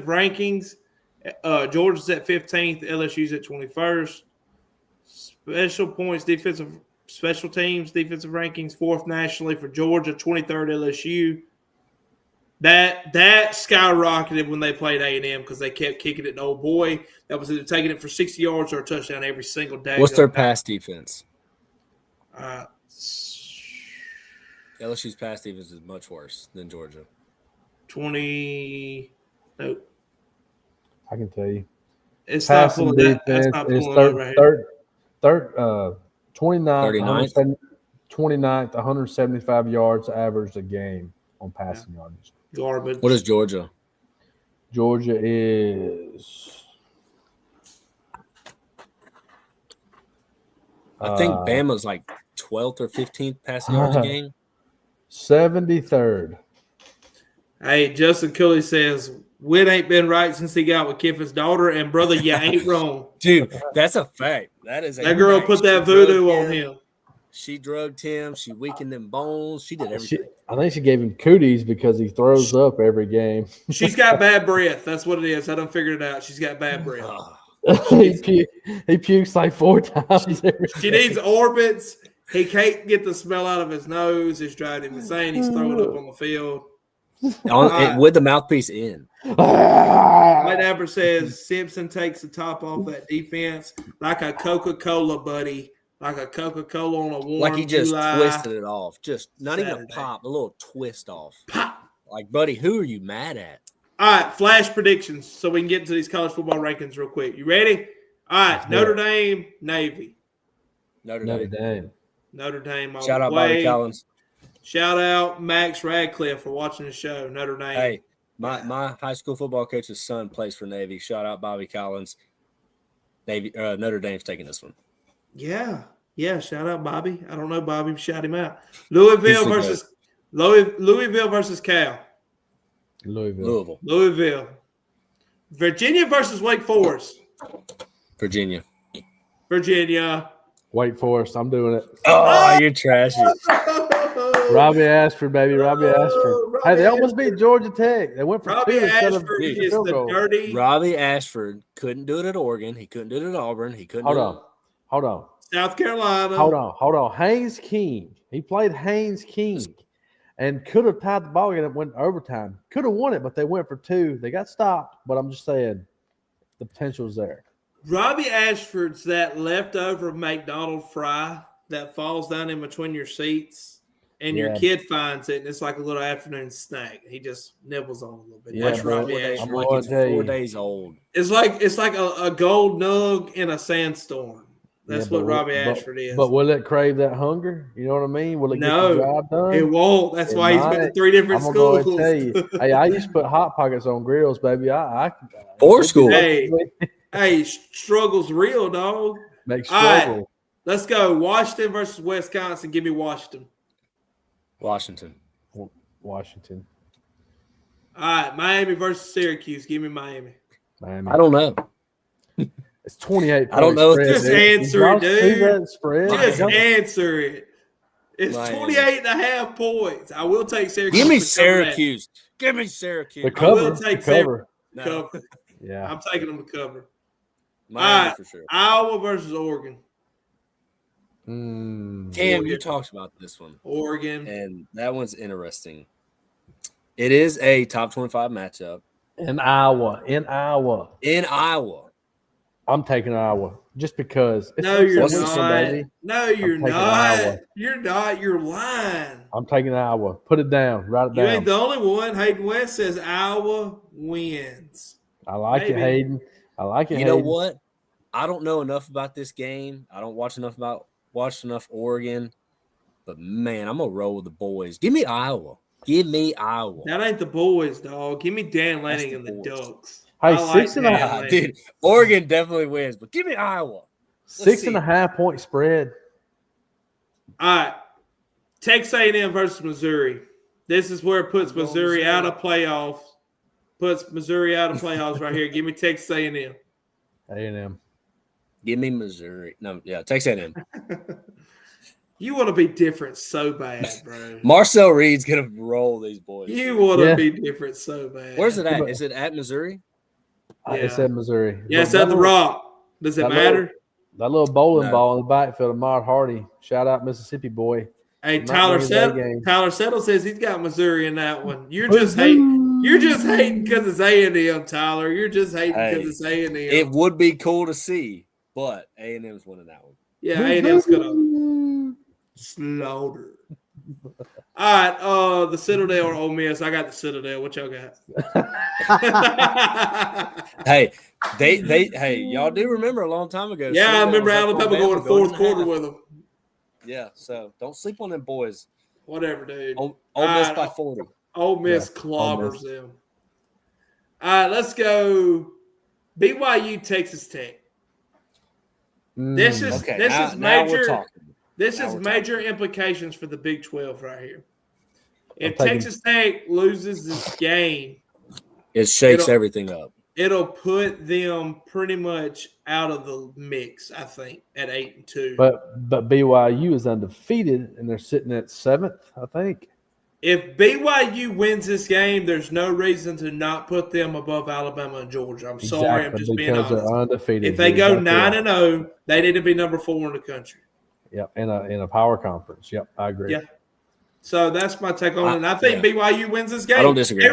rankings, Georgia's at 15th. LSU's at 21st. Special teams defensive rankings, 4th nationally for Georgia, 23rd LSU. That skyrocketed when they played A&M because they kept kicking it to old boy. That was either taking it for 60 yards or a touchdown every single day. What's their pass defense? LSU's pass defense is much worse than Georgia. 20. Nope. I can tell you. It's not pulling that. That's not pulling right here. 29th, 175 yards average a game on passing yardage. Garbage. What is Georgia? Georgia is. I think Bama's like 12th or 15th passing yards a game. 73rd. Hey, Justin Cooley says Whit ain't been right since he got with Kiffin's daughter, and brother, you ain't wrong. Dude, that's a fact. That girl put that voodoo on him. She drugged him. She weakened them bones. She did everything. I think she gave him cooties because he throws up every game. She's got bad breath. That's what it is. I done figured it out. She's got bad breath. He pukes like 4 times. She needs orbits. He can't get the smell out of his nose. It's driving him insane. He's throwing up on the field. With the mouthpiece in. White Amber says Simpson takes the top off that defense like a Coca-Cola, buddy. Like a Coca-Cola on a warm Like he just July twisted it off. Just not Saturday. even a pop, a little twist off. Pop. Like, buddy, who are you mad at? All right, flash predictions so we can get into these college football rankings real quick. You ready? All right, Notre Dame, Navy. Notre Dame. Notre Dame. Shout out Bobby Collins. Shout out Max Radcliffe for watching the show. Notre Dame. Hey, my high school football coach's son plays for Navy. Shout out Bobby Collins. Navy. Notre Dame's taking this one. Yeah. Shout out Bobby. I don't know Bobby. Shout him out. Louisville versus Cal. Louisville. Virginia versus Wake Forest. Virginia. Wake Forest. I'm doing it. Oh, you're trashy. Robbie Ashford, baby. Robbie Ashford. Hey, they almost beat Georgia Tech. They went for Robbie 2 instead of Ashford is the dirty. Robbie Ashford couldn't do it at Oregon. He couldn't do it at Auburn. He couldn't Hold on. South Carolina. Hold on. Haynes King. He played Haynes King and could have tied the ball game and went overtime. Could have won it, but they went for 2. They got stopped, but I'm just saying the potential's there. Robbie Ashford's that leftover McDonald's fry that falls down in between your seats, and your kid finds it, and it's like a little afternoon snack. He just nibbles on it a little bit. Yeah, that's Robbie Ashford. Like he's 4 days old. It's like a gold nug in a sandstorm. That's what Robbie Ashford is. But will it crave that hunger? You know what I mean? Will it get the job done? It won't. That's why he's been to 3 different schools. I'm going to tell you. Hey, I used to put Hot Pockets on grills, baby. I 4 schools. Hey, struggle's real, dog. Makes struggle. All right, let's go. Washington versus Wisconsin. Give me Washington. Washington. All right, Miami versus Syracuse. Give me Miami. I don't know. It's 28 points. I don't know. Spread, just answer it, dude. That spread? Just answer it. It's Miami. 28.5 points. I will take Syracuse. Give me Syracuse. Give me Syracuse. The cover. I will take cover. Cover. Yeah. I'm taking them to cover. Miami for sure. Iowa versus Oregon. Cam, you talked about this one. Oregon. And that one's interesting. It is a top 25 matchup. In Iowa. I'm taking Iowa just because. No, you're not. Baby. No, you're not. Iowa. You're not. You're lying. I'm taking Iowa. Put it down. Write it down. You ain't the only one. Hayden West says Iowa wins. I like it, Hayden. You know what? I don't know enough about this game. I don't watch enough Oregon. But, man, I'm going to roll with the boys. Give me Iowa. That ain't the boys, dog. Give me Dan Lanning and the Ducks. Hey, 6.5. Dude, Oregon definitely wins, but give me Iowa. 6.5 point spread. All right. Texas A&M versus Missouri. This is where it puts Missouri out of playoffs. Puts Missouri out of playoffs right here. Give me Texas A&M. A&M. Give me Missouri. No, yeah, Texas A&M. You want to be different so bad, bro. Marcel Reed's going to roll these boys. You want to be different so bad. Where's it at? Is it at Missouri? It's at Missouri. Yeah, it's at the Rock. Does it matter? That little bowling ball in the backfield of Ahmad Hardy. Shout out Mississippi boy. Hey, Tyler Settle says he's got Missouri in that one. You're just hating. You're just hating because it's A&M, Tyler. You're just hating because it's A&M. It would be cool to see, but A&M's winning that one. Yeah, A&M's gonna slaughter. All right, the Citadel or Ole Miss. I got the Citadel. What y'all got? Hey, y'all do remember a long time ago. Yeah, I remember Alabama going to fourth quarter with them. Yeah, so don't sleep on them boys. Whatever, dude. Ole Miss by 40. Ole Miss clobbers them. All right, let's go. BYU, Texas Tech. This is major. This is major implications for the Big 12 right here. If Texas Tech loses this game, it shakes everything up. It'll put them pretty much out of the mix, I think, at 8-2. But BYU is undefeated, and they're sitting at 7th, I think. If BYU wins this game, there's no reason to not put them above Alabama and Georgia. I'm sorry, I'm just being honest. They're undefeated. If they go 9-0, they need to be number 4 in the country. Yep, in a power conference. Yep, I agree. Yeah. So that's my take on it. And I think BYU wins this game. I don't disagree.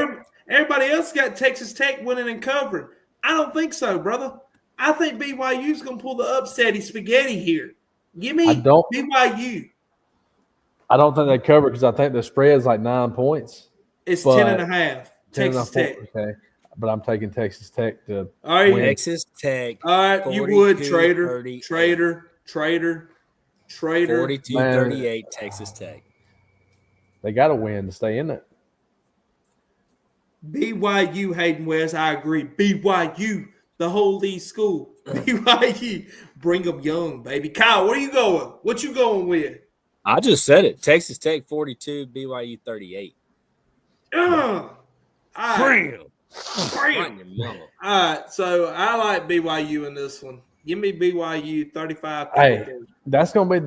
Everybody else got Texas Tech winning and covering. I don't think so, brother. I think BYU's going to pull the upsetty spaghetti here. Give me BYU. I don't think they cover because I think the spread's like 9 points. It's 10.5. Texas Tech. Okay. But I'm taking Texas Tech to win. Texas Tech. All right, you would, Trader. 42-38, Texas Tech. They got to win to stay in it. BYU, Hayden West, I agree. BYU, the whole league school. BYU, bring them young, baby. Kyle, where you going? What you going with? I just said it. Texas Tech 42, BYU 38. All right, so I like BYU in this one. Give me BYU 35. Hey, that's gonna be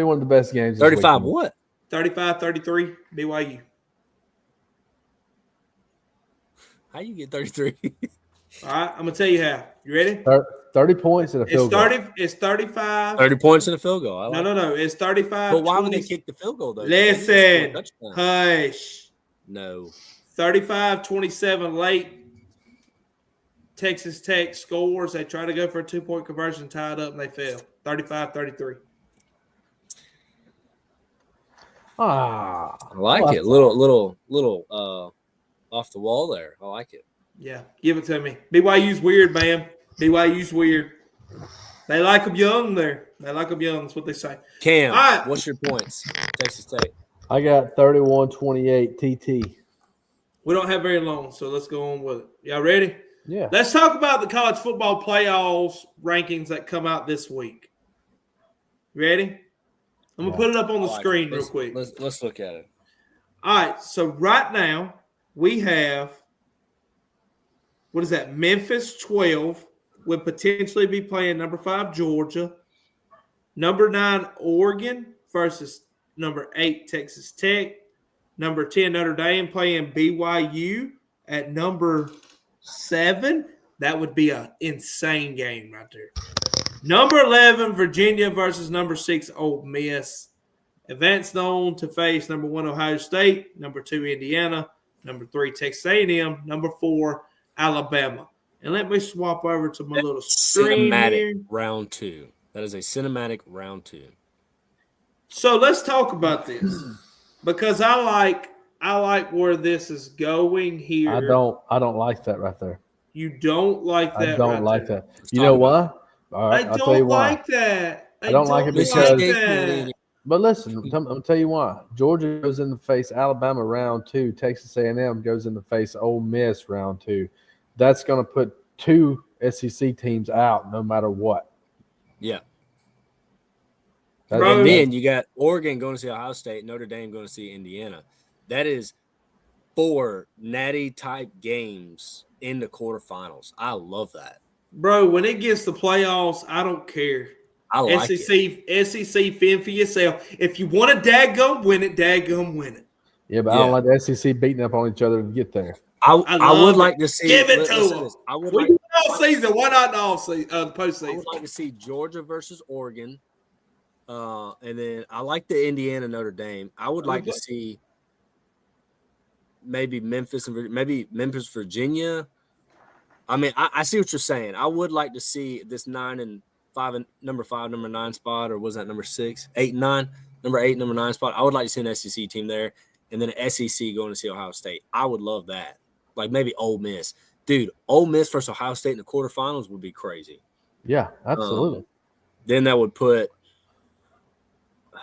one of the best games. 35 what? 35-33 BYU. How you get 33? All right, I'm gonna tell you how. You ready? 30 points and a field goal. It's 35. 30 points and a field goal. No. It's 35. But why would they kick the field goal though? Listen, hush. No. 35-27 late. Texas Tech scores. They try to go for a 2-point conversion, tied up, and they fail. 35-33. I like it. Little off the wall there. I like it. Yeah, give it to me. BYU's weird, man. BYU's weird. They like them young there. They like them young. That's what they say. Cam, all right. What's your points? Texas Tech. I got 31-28 TT. We don't have very long, so let's go on with it. Y'all ready? Yeah. Let's talk about the college football playoffs rankings that come out this week. Ready? I'm going to put it up on the screen real quick. Let's look at it. All right, so right now we have, what is that, Memphis 12 would potentially be playing number 5 Georgia, number 9 Oregon versus number 8 Texas Tech, number 10 Notre Dame playing BYU at number 7. That would be an insane game right there. Number 11 Virginia versus number 6 Ole Miss. Advanced on to face number 1 Ohio State, number 2 Indiana, number 3 Texas A&M, number 4 Alabama. And let me swap over to my little screen here. Round 2. That is a cinematic round 2. So let's talk about this because I like where this is going here. I don't like that right there. You don't like that. I don't like that. You know why? All right, I'll tell you why. Like that. I don't like it because. But listen, I'm tell you why. Georgia goes in the face Alabama round 2. Texas A&M goes in the face Ole Miss round 2. That's going to put 2 SEC teams out no matter what. Yeah. And then you got Oregon going to see Ohio State, Notre Dame going to see Indiana. That is 4 natty-type games in the quarterfinals. I love that. Bro, when it gets to playoffs, I don't care. I like it. SEC, fend for yourself. If you want to daggum win it, daggum win it. Yeah, but I don't like the SEC beating up on each other to get there. I would like to see. Give it to them. I would like all season. Why not in all season? Postseason. I would like to see Georgia versus Oregon, and then I like the Indiana Notre Dame. I would like to see maybe Memphis Virginia. I mean, I see what you're saying. I would like to see this 9 and 5 and number 5, number 9 spot, or was that number 6, 8 and 9, number 8, number 9 spot. I would like to see an SEC team there, and then an SEC going to see Ohio State. I would love that. Like maybe Ole Miss, dude. Ole Miss versus Ohio State in the quarterfinals would be crazy. Yeah, absolutely. Then that would put.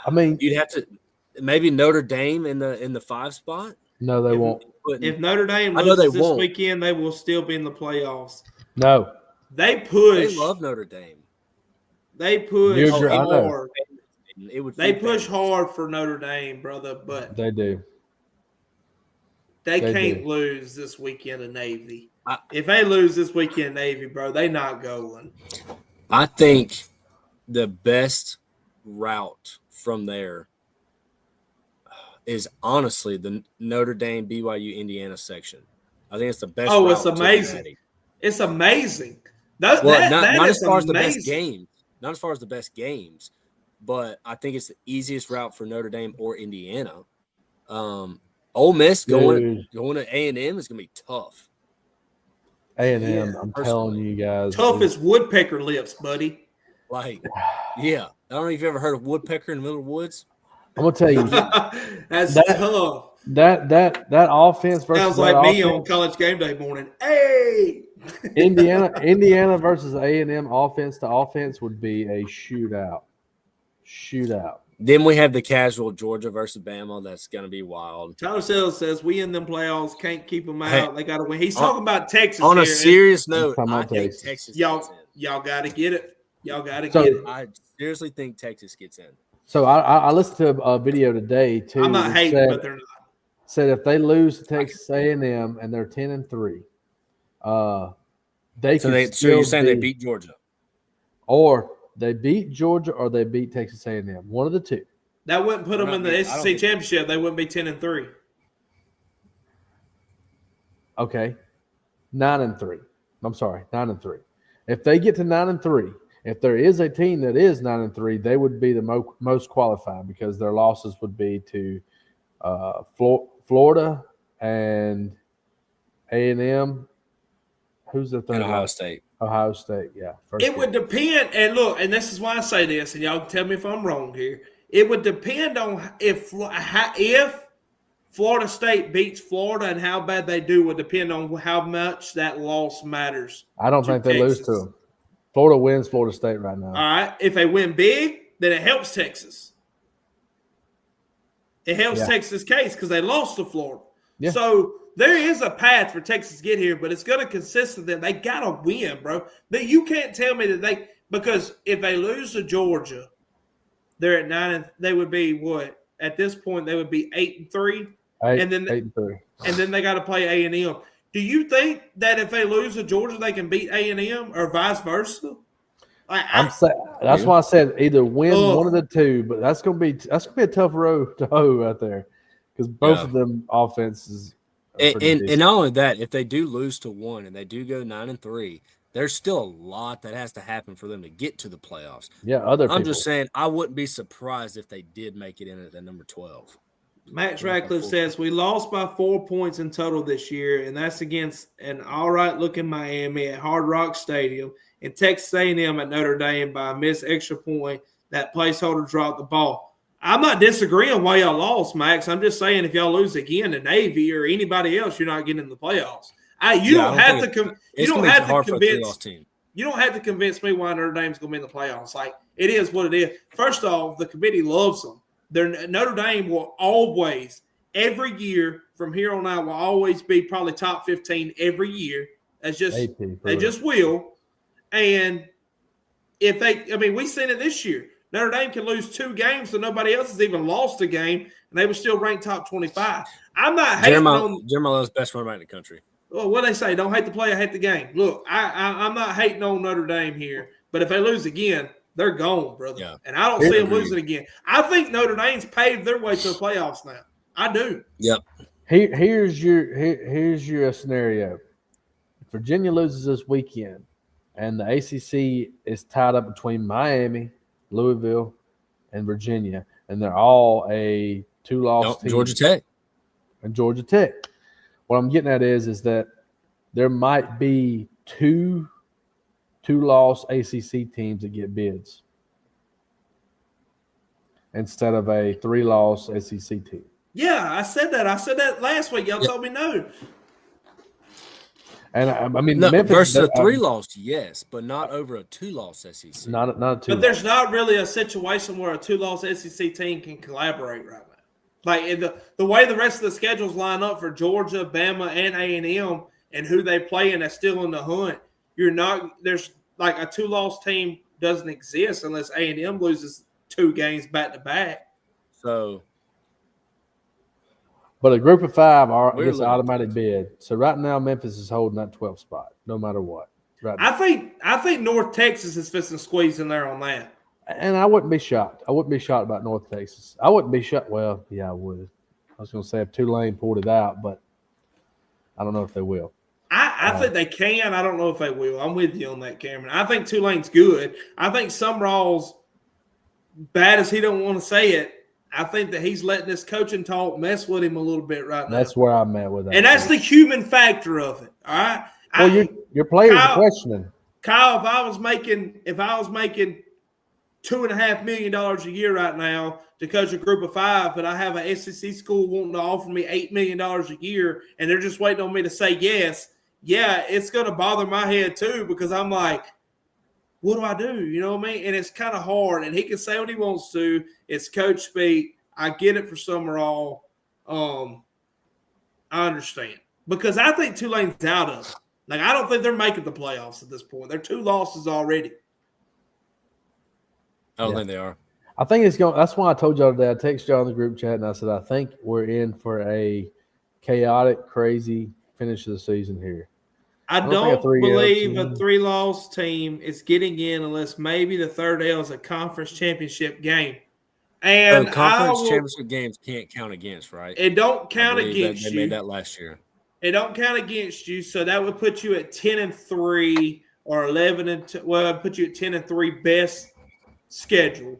I mean, you'd have to maybe Notre Dame in the 5 spot. No, they won't. If Notre Dame loses this weekend, they will still be in the playoffs. No, they push. They love Notre Dame. They push hard. They push hard for Notre Dame, brother, but they do. They can't lose this weekend to Navy. If they lose this weekend, Navy, bro, they not going. I think the best route from there is honestly the Notre Dame, BYU, Indiana section. I think it's the best. Oh, it's amazing! It's amazing. Not as far as the best games. Not as far as the best games, but I think it's the easiest route for Notre Dame or Indiana. Ole Miss going to A&M is going to be tough. A&M, I'm telling you guys. Tough as woodpecker lips, buddy. Like, yeah. I don't know if you've ever heard of woodpecker in the middle of the woods. I'm going to tell you. That's tough. That offense versus sounds like me offense, on College game day morning. Hey, Indiana versus A&M offense to offense would be a shootout. Then we have the casual Georgia versus Bama. That's going to be wild. Tyler Sells says we in them playoffs can't keep them out. Hey, they got to win. He's talking about Texas. On a serious note, I think Texas. Texas. Y'all got to get it. Get it. I seriously think Texas gets in. So I listened to a video today too. I'm not hating, but they're not. Said if they lose to Texas A&M and they're 10-3, they so you're saying they beat Georgia, or they beat Georgia, or they beat Texas A&M. One of the two. That wouldn't put them in the SEC championship. They wouldn't be 10-3. Okay, 9-3. I'm sorry, 9-3. If they get to 9-3, if there is a team that is 9-3, they would be the most qualified because their losses would be to Florida and A&M. Who's the third? And Ohio State. Ohio State, yeah. It would depend, and look, and this is why I say this, and y'all can tell me if I'm wrong here. It would depend on if Florida State beats Florida and how bad they do would depend on how much that loss matters. I don't think they lose to them. Florida wins Florida State right now. All right. If they win big, then it helps Texas. It helps Texas' case because they lost to Florida. Yeah. So there is a path for Texas to get here, but it's going to consist of them. They got to win, bro. You can't tell me that because if they lose to Georgia, they're at 9 and they would be what? At this point, they would be 8-3. And then 8-3. And then they got to play A&M. Do you think that if they lose to Georgia, they can beat A&M or vice versa? That's why I said either win one of the two, but that's gonna be a tough road to hoe out there because both of them offenses. And not only that, if they do lose to one and they do go 9-3, there's still a lot that has to happen for them to get to the playoffs. Yeah, I'm just saying I wouldn't be surprised if they did make it in at the number 12. Max Radcliffe says we lost by 4 points in total this year, and that's against an all right looking Miami at Hard Rock Stadium and Texas A&M at Notre Dame by a missed extra point. That placeholder dropped the ball. I'm not disagreeing why y'all lost, Max. I'm just saying if y'all lose again to Navy or anybody else, you're not getting in the playoffs. You don't have to convince me why Notre Dame's going to be in the playoffs. Like, it is what it is. First off, the committee loves them. Notre Dame will always, every year from here on out, will always be probably top 15 every year. That's just they just will. And if we've seen it this year. Notre Dame can lose 2 games, so nobody else has even lost a game, and they were still ranked top 25. I'm not hating on Jeremiah's best running back in the country. Well, what they say, don't hate the player, hate the game. Look, I'm not hating on Notre Dame here, but if they lose again, they're gone, brother. Yeah. And I don't see them losing again. I think Notre Dame's paved their way to the playoffs now. I do. Yep. Here's your scenario. If Virginia loses this weekend and the ACC is tied up between Miami, Louisville, and Virginia, and they're all a 2-loss team. Georgia Tech. And Georgia Tech. What I'm getting at is that there might be two 2-loss ACC teams that get bids instead of a 3-loss SEC team. Yeah, I said that. I said that last week. Y'all told me no. And I mean, no, Memphis versus a 3-loss, yes, but not over a 2-loss SEC. Not a 2-loss. But there's not really a situation where a 2-loss SEC team can collaborate right now. Like in the way the rest of the schedules line up for Georgia, Bama, and A&M, and who they play and that's still in the hunt. There's like a 2-loss team doesn't exist unless A&M loses 2 games back to back. But a group of 5 gets an automatic bid. So right now Memphis is holding that 12th spot, no matter what. Right now. I think North Texas is fixing to squeeze in there on that. And I wouldn't be shocked. I wouldn't be shocked about North Texas. I wouldn't be shocked. Well, yeah, I would. I was going to say if Tulane pulled it out, but I don't know if they will. I think they can. I don't know if they will. I'm with you on that, Cameron. I think Tulane's good. I think Sumrall's, bad as he don't want to say it, I think that he's letting this coaching talk mess with him a little bit right now. That's where I'm at with that. And that's the human factor of it. All right. Well, your players are questioning. Kyle, if I was making $2.5 million a year right now to coach a group of 5, but I have an SEC school wanting to offer me $8 million a year, and they're just waiting on me to say yes. Yeah, it's going to bother my head too, because I'm like, what do I do? You know what I mean? And it's kind of hard. And he can say what he wants to. It's coach speak. I get it for some or all. I understand. Because I think Tulane's out of it. Like, I don't think they're making the playoffs at this point. They're 2 losses already. I don't think they are. I think it's going. That's why I told y'all today. I texted y'all in the group chat and I said I think we're in for a chaotic, crazy finish of the season here. I don't believe a 3-loss team is getting in unless maybe the third L is a conference championship game. And conference championship games can't count against, right? It don't count against you. They made that last year. It don't count against you, so that would put you at 10-3 or 11-2. Well, it'd put you at 10-3 best schedule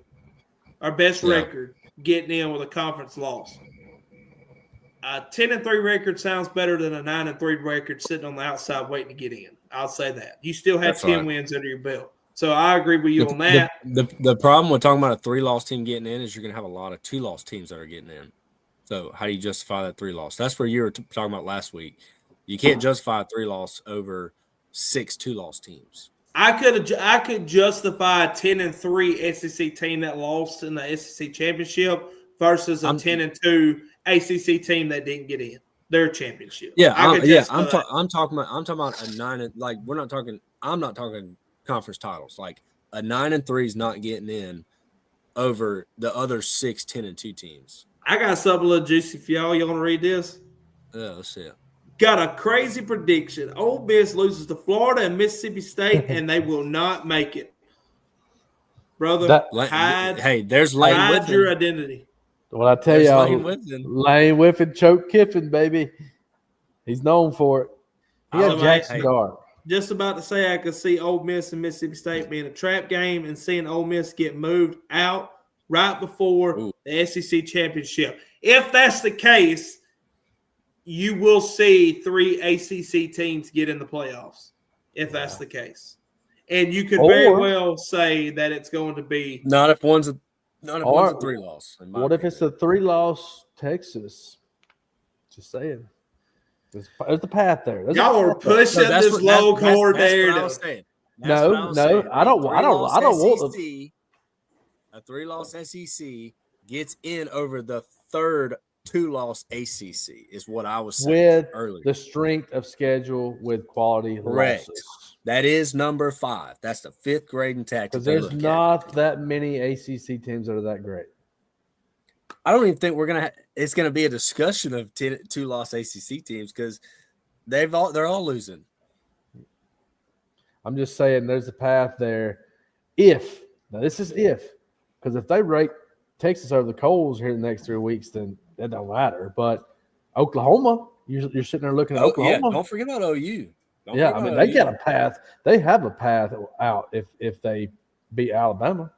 or best record getting in with a conference loss. A 10-3 record sounds better than a 9-3 record sitting on the outside waiting to get in. I'll say that. You still have 10 wins under your belt. So I agree with you on that. The problem with talking about a 3-loss team getting in is you're going to have a lot of 2-loss teams that are getting in. So how do you justify that 3-loss? That's what you were talking about last week. You can't justify a 3-loss over 6 2-loss teams. I could justify a 10-3 SEC team that lost in the SEC championship versus a 10-2 ACC team that didn't get in their championship. Yeah, I'm talking about a 9 like we're not talking. I'm not talking conference titles. Like a 9-3 is not getting in over the other 6 10-2 teams. I got something a little juicy for y'all. You want to read this? Yeah, let's see it. Got a crazy prediction. Ole Miss loses to Florida and Mississippi State, and they will not make it. Brother, hide your identity. Well, I tell y'all, Lane Whiffen choked Kiffin, baby. He's known for it. He had Jackson Dart. Just about to say I could see Ole Miss and Mississippi State being a trap game and seeing Ole Miss get moved out right before the SEC championship. If that's the case, you will see 3 ACC teams get in the playoffs, if that's the case. And you could very well say that it's going to be – Not if one's a 3-loss. What if it's a 3-loss Texas? Just saying. There's the path there. Y'all are pushing this low core there. No, I don't want a 3-loss SEC gets in over the third 2-loss ACC is what I was saying earlier. The strength of schedule with quality Correct. losses. That is number 5. That's the 5th grading tactic. Because there's not that many ACC teams that are that great. I don't even think it's going to be a discussion of 2-loss ACC teams because they're all losing. I'm just saying there's a path there. This is because if they rake Texas over the coals here in the next 3 weeks, then that don't matter. But Oklahoma, you're sitting there looking at Oklahoma. Yeah, don't forget about OU. They got a path. They have a path out if they beat Alabama.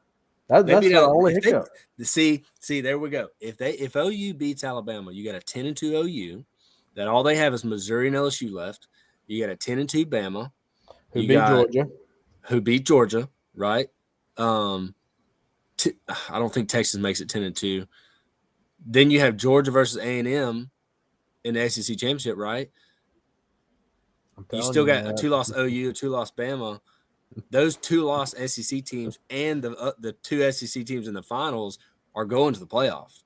That's the only hiccup. See, there we go. If OU beats Alabama, you got a 10-2 OU. That all they have is Missouri and LSU left. You got a 10-2 Bama, who beat Georgia, right? I don't think Texas makes it 10-2. Then you have Georgia versus A&M in the SEC championship, right? You still got a 2-loss OU, a 2-loss Bama. Those 2-loss SEC teams and the 2 SEC teams in the finals are going to the playoff.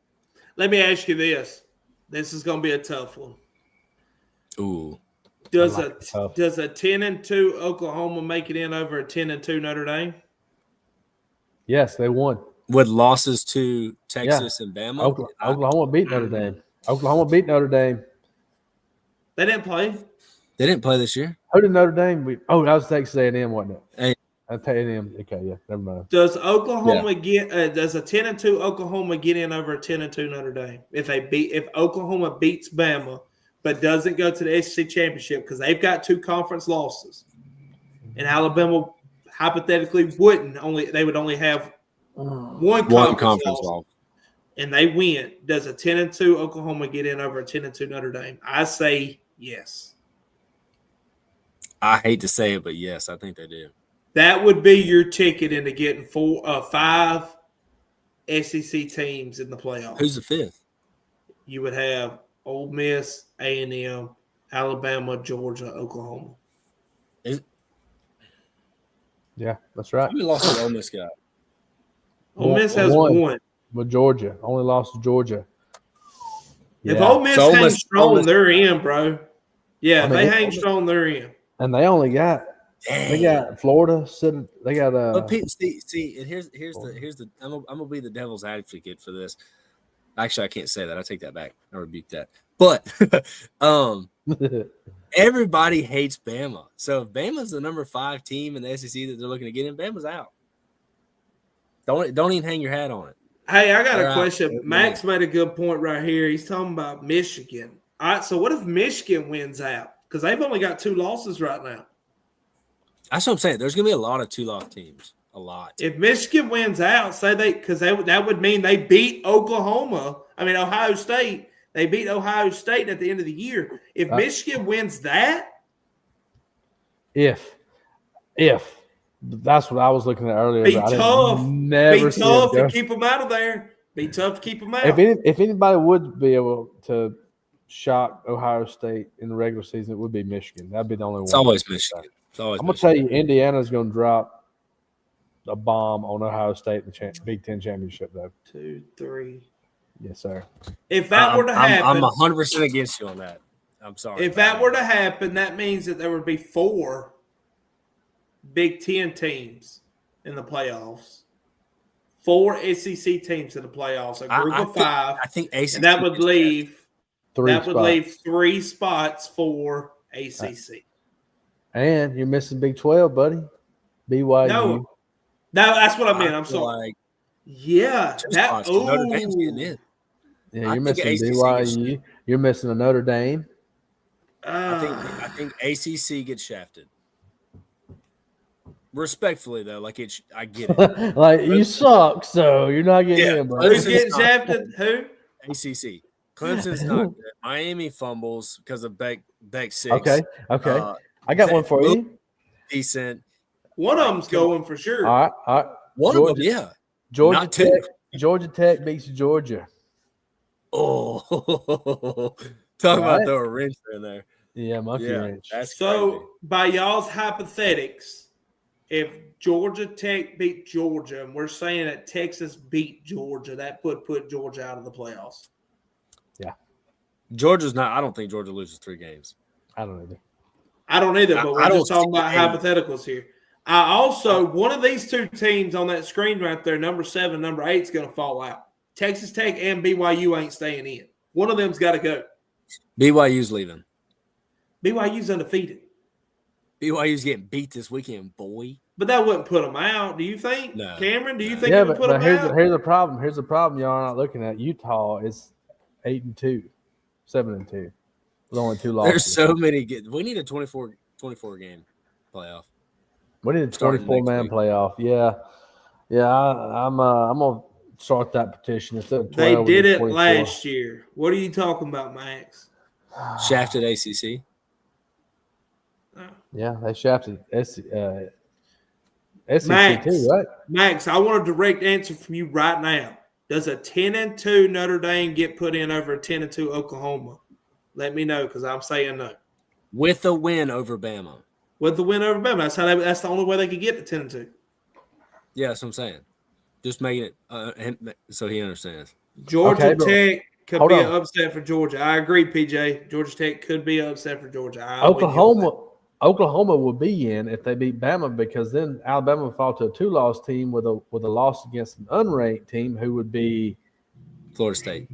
Let me ask you this. This is going to be a tough one. Ooh. Does a 10-2 Oklahoma make it in over a 10-2 Notre Dame? Yes, they won. With losses to Texas and Bama? Oklahoma beat Notre Dame. They didn't play. They didn't play this year. Who did Notre Dame beat? Oh, that was Texas A&M, wasn't it? A&M. Okay, yeah, never mind. Does Oklahoma does a 10-2 Oklahoma get in over a 10-2 Notre Dame? If Oklahoma beats Bama but doesn't go to the SEC championship because they've got 2 conference losses, and Alabama hypothetically they would only have one conference loss. and they win, does a 10-2 Oklahoma get in over a 10-2 Notre Dame? I say yes. I hate to say it, but yes, I think they do. That would be your ticket into getting 5 SEC teams in the playoffs. Who's the fifth? You would have Ole Miss, A&M, Alabama, Georgia, Oklahoma. Yeah, that's right. We lost the Ole Miss guy. Ole Miss has one. With Georgia. Only lost to Georgia. Yeah. If Ole Miss hangs strong, they're in, bro. Yeah, if they hang strong, they're in. And they only got they got Florida sitting. They got But see, and here's the I'm gonna be the devil's advocate for this. Actually, I can't say that. I take that back. I rebuke that. But everybody hates Bama. So if Bama's the number 5 team in the SEC that they're looking to get in, Bama's out. Don't even hang your hat on it. Hey, I got a question. Max made a good point right here. He's talking about Michigan. All right, so what if Michigan wins out? Because they've only got 2 losses right now. That's what I'm saying. There's going to be a lot of 2-loss teams. A lot. If Michigan wins out, that would mean they beat Ohio State. They beat Ohio State at the end of the year. If Michigan wins that, if that's what I was looking at earlier. Be tough to keep them out of there. Be tough to keep them out. If anybody would be able to shock Ohio State in the regular season, it would be Michigan. That'd be the only one. It's always Michigan. I'm going to tell you, Indiana's going to drop a bomb on Ohio State in the Big Ten championship, though. 2, 3. Yes, sir. If that were to happen, I'm 100% against you on that. I'm sorry. If that were to happen, that means that there would be 4 Big Ten teams in the playoffs. 4 SEC teams in the playoffs. A group of 5. I think ACC. And that would leave 3 spots for ACC. And you're missing Big 12, buddy. BYU. No, that's what I meant. I'm sorry. Notre Dame's getting in. Yeah, you're missing BYU. You're missing a Notre Dame. I think ACC gets shafted. Respectfully, though, I get it. Like, you suck, so you're not getting in, bro. Who's getting shafted? Who? ACC. Clemson's not good. Miami fumbles because of Beck 6. Okay. I got one for you. Decent. One of them's going for sure. All right. One of them, yeah. Georgia Tech beats Georgia. Oh, talk about throwing a wrench in there. Yeah, monkey wrench. So, crazy. by y'all's hypothetics, if Georgia Tech beat Georgia, and we're saying that Texas beat Georgia, that would put Georgia out of the playoffs. Yeah. Georgia's not – I don't think Georgia loses 3 games. I don't either. But we're just talking about hypotheticals here. One of these 2 teams on that screen right there, number 7, number 8, is going to fall out. Texas Tech and BYU ain't staying in. One of them's got to go. BYU's leaving. BYU's undefeated. BYU's getting beat this weekend, boy. But that wouldn't put them out, do you think? No. Cameron, do you think it would put them out? Here's the problem. Here's the problem y'all are not looking at. Utah is 8-2, 7-2. There's only 2 losses. There's so many good. We need a 24 game playoff. We need a 24-man playoff. Yeah. I'm gonna start that petition. They did it last year. What are you talking about, Max? Shafted ACC. Yeah, they shafted SEC Max, too, right? Max, I want a direct answer from you right now. Does a 10-2 Notre Dame get put in over a 10-2 Oklahoma? Let me know, because I'm saying no. With a win over Bama. With the win over Bama. That's the only way they could get to 10-2. Yeah, that's what I'm saying. Just making it so he understands. Georgia Tech could be an upset for Georgia. I agree, PJ. Georgia Tech could be an upset for Georgia. Oklahoma would be in if they beat Bama, because then Alabama would fall to a 2-loss team with a loss against an unranked team who would be Florida State.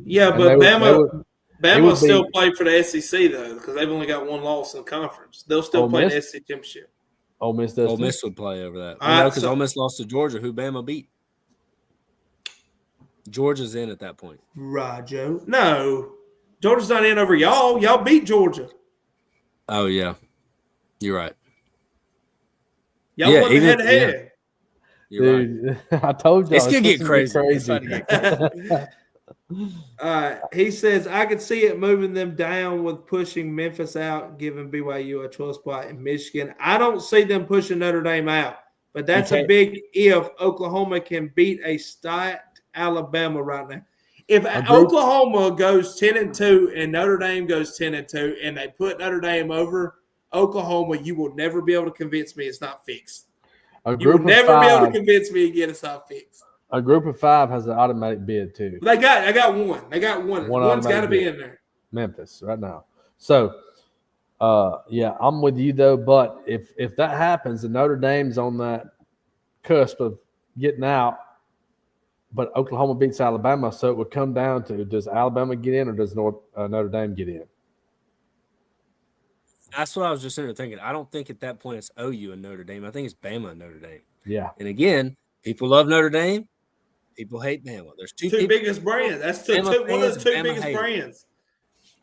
Yeah, but Bama still play for the SEC though, because they've only got 1 loss in the conference. They'll still play the SEC championship. Ole Miss does. Ole Miss would play over that. Because Ole Miss lost to Georgia, who Bama beat. Georgia's in at that point. Right, Joe. No, Georgia's not in over y'all. Y'all beat Georgia. Oh yeah, you're right. Y'all went head to head. You're right. Dude, I told y'all It's gonna get gonna crazy. It's about to get crazy. He says, I could see it moving them down with pushing Memphis out, giving BYU a 12 spot in Michigan. I don't see them pushing Notre Dame out, but that's a big if Oklahoma can beat a stacked Alabama right now. If Oklahoma goes 10-2 and Notre Dame goes 10-2 and they put Notre Dame over Oklahoma, you will never be able to convince me it's not fixed. You will never be able to convince me again it's not fixed. A group of 5 has an automatic bid too. I got one. They got one. One's got to be in there. Memphis right now. So, yeah, I'm with you though. But if that happens and Notre Dame's on that cusp of getting out, but Oklahoma beats Alabama, so it would come down to, does Alabama get in or does Notre Dame get in? That's what I was just sitting there thinking. I don't think at that point it's OU and Notre Dame. I think it's Bama and Notre Dame. Yeah. And again, people love Notre Dame. People hate Bama. There's two biggest brands. That's one of the two biggest brands.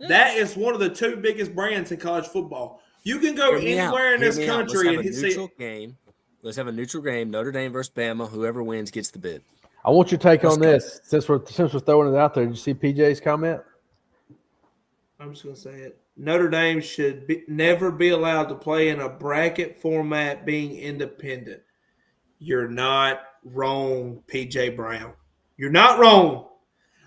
Yeah. That is one of the two biggest brands in college football. You can go anywhere in this country and see game. Let's have a neutral game. Notre Dame versus Bama. Whoever wins gets the bid. I want your take on this. Since we're throwing it out there, did you see PJ's comment? I'm just going to say it. Notre Dame should never be allowed to play in a bracket format being independent. You're not wrong, PJ Brown. You're not wrong.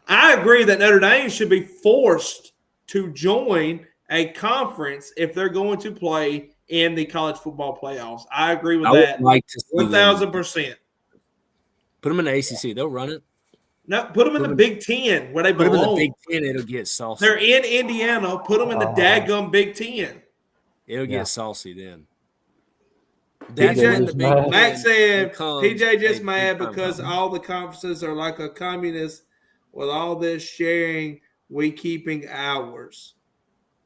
I agree that Notre Dame should be forced to join a conference if they're going to play in the college football playoffs. I agree with that. Like to 1,000%. Put them in the ACC. They'll run it. No, put them in the Big Ten where they belong. Put them in the Big Ten. It'll get saucy. They're in Indiana. Put them in the daggum Big Ten. It'll get saucy then. Max said PJ just mad because all the conferences are like a communist with all this sharing, we keeping ours.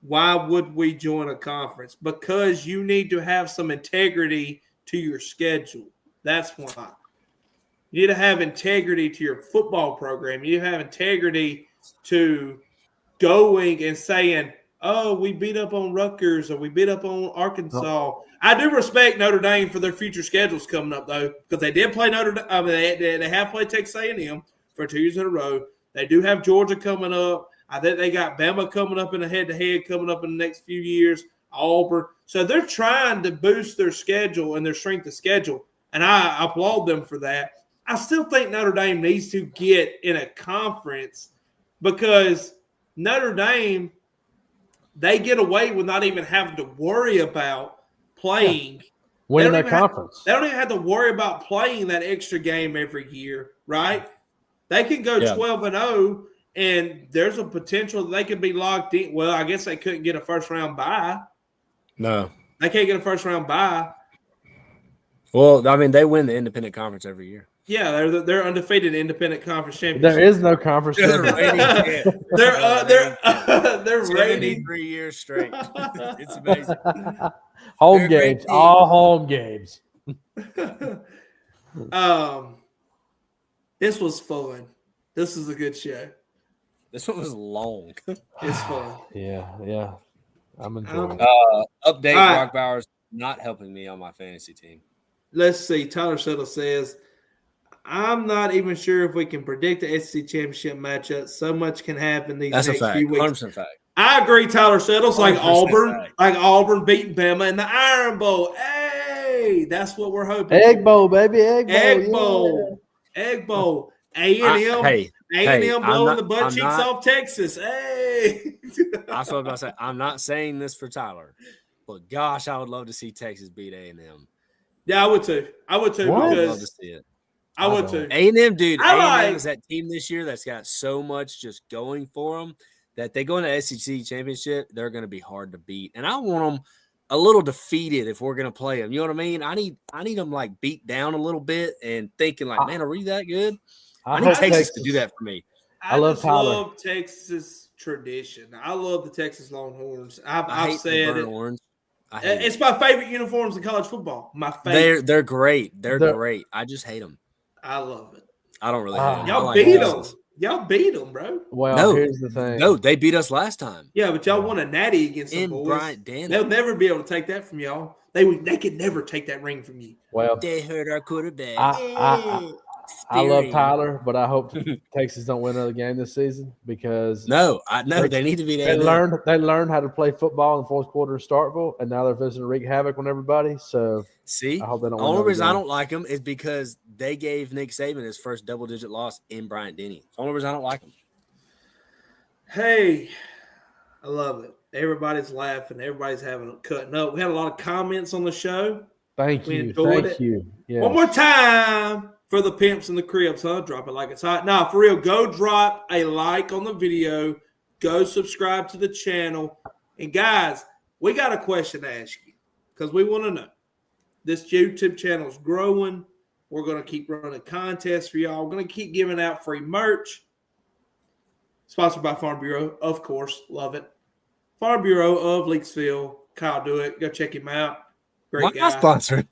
Why would we join a conference? Because you need to have some integrity to your schedule. That's why. You need to have integrity to your football program. You need to have integrity to going and saying, oh, we beat up on Rutgers or we beat up on Arkansas. Oh. I do respect Notre Dame for their future schedules coming up, though, because they did play they have played Texas A&M for 2 years in a row. They do have Georgia coming up. I think they got Bama coming up in a head-to-head coming up in the next few years, Auburn. So they're trying to boost their schedule and their strength of schedule, and I applaud them for that. I still think Notre Dame needs to get in a conference because Notre Dame, they get away with not even having to worry about playing. Winning that conference. They don't even have to worry about playing that extra game every year, right? They can go 12-0, and there's a potential that they could be locked in. Well, I guess they couldn't get a first-round bye. No. They can't get a first-round bye. Well, I mean, they win the independent conference every year. Yeah, they're undefeated independent conference champions. There is no conference. They're rated 3 years straight. It's amazing. Home games, all home games. This was fun. This is a good show. This one was long. It's fun. Yeah. I'm enjoying it. Update: Brock Bowers not helping me on my fantasy team. Let's see. Tyler Settle says, I'm not even sure if we can predict the SEC championship matchup. So much can happen these next few weeks. 100% fact. I agree, Tyler Settles, like Auburn beating Bama in the Iron Bowl. Hey, that's what we're hoping. Egg Bowl, baby, Egg Bowl. A&M blowing the butt cheeks off Texas. Hey. That's what I was about to say. I'm not saying this for Tyler, but gosh, I would love to see Texas beat A&M. Yeah, I would too. Because I would love to see it. I would too. A&M, dude. A&M is that team this year that's got so much just going for them that they go into SEC championship, they're going to be hard to beat. And I want them a little defeated if we're going to play them. You know what I mean? I need them like beat down a little bit and thinking like, man, are we that good? I need Texas to do that for me. I love Texas tradition. I love the Texas Longhorns. I've said it. It's my favorite uniforms in college football. My favorite. They're great. They're great. I just hate them. I love it. I don't really hate them. Y'all beat them. Y'all beat them, bro. Well, here's the thing. No, they beat us last time. Yeah, but y'all won a natty against them boys. Bryant Denny. They'll never be able to take that from y'all. They could never take that ring from you. Well, They hurt our quarterback. I love Tyler, but I hope Texas don't win another game this season because they need to be there. They learned how to play football in the fourth quarter in Starkville, and now they're visiting to wreak havoc on everybody. So see, I hope they don't. The only reason I don't like them is because they gave Nick Saban his first double-digit loss in Bryant-Denny. The only reason I don't like them. Hey, I love it. Everybody's laughing. Everybody's cutting up. We had a lot of comments on the show. Thank we you. Enjoyed Thank it. you. Yes. One more time for the pimps and the cribs, huh? Drop it like it's hot. Nah, for real, go drop a like on the video. Go subscribe to the channel. And guys, we got a question to ask you because we want to know. This YouTube channel is growing. We're going to keep running contests for y'all. We're going to keep giving out free merch. Sponsored by Farm Bureau, of course. Love it. Farm Bureau of Leaksville. Kyle Do It. Go check him out. Great guy. Sponsored.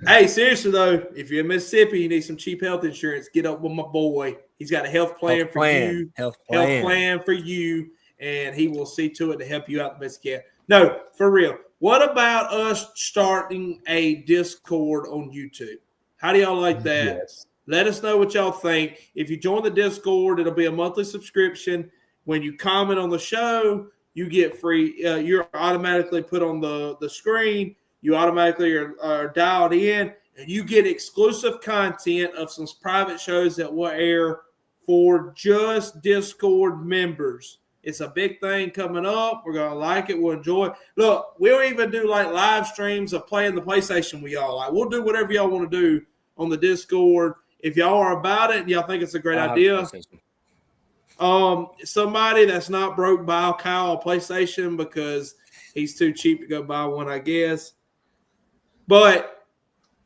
Hey, seriously though, if you're in Mississippi, you need some cheap health insurance. Get up with my boy. He's got a health plan for you. Health plan for you, and he will see to it to help you out the best he can. No, for real. What about us starting a Discord on YouTube? How do y'all like that? Yes. Let us know what y'all think. If you join the Discord, it'll be a monthly subscription. When you comment on the show, you get free. You're automatically put on the screen. You automatically are dialed in, and you get exclusive content of some private shows that will air for just Discord members. It's a big thing coming up. We're going to like it. We'll enjoy it. Look, we'll even do like live streams of playing the PlayStation with y'all. Like, we'll do whatever y'all want to do on the Discord. If y'all are about it and y'all think it's a great idea. Somebody that's not broke, buy Kyle a PlayStation because he's too cheap to go buy one, I guess. But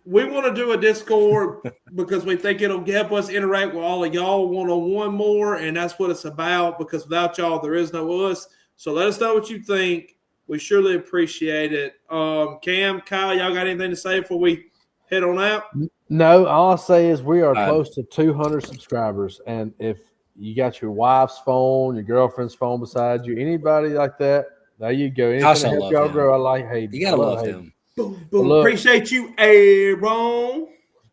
we want to do a Discord because we think it'll help us interact with all of y'all one-on-one more, and that's what it's about because without y'all, there is no us. So let us know what you think. We surely appreciate it. Cam, Kyle, y'all got anything to say before we head on out? No, all I'll say is we are close to 200 subscribers, and if you got your wife's phone, your girlfriend's phone beside you, anybody like that, there you go. Anything to help y'all grow, I like Hayden. You got to love him. Boom, boom. Look, appreciate you, Aaron.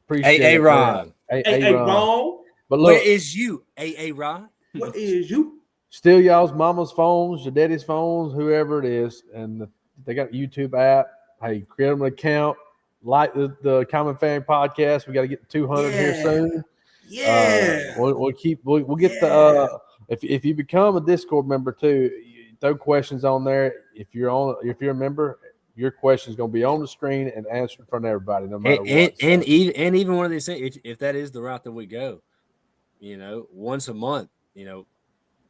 Appreciate Aaron. Aaron. But look, where is you, Aaron? Where is you? Steal y'all's mama's phones, your daddy's phones, whoever it is, and they got a YouTube app. Hey, create them an account. Like the Common Fan podcast. We got to get 200 here soon. Yeah. We'll get the if you become a Discord member too, you throw questions on there. If you're a member, your question is going to be on the screen and answered in front of everybody, no matter what. And even one of these things, if that is the route that we go, once a month,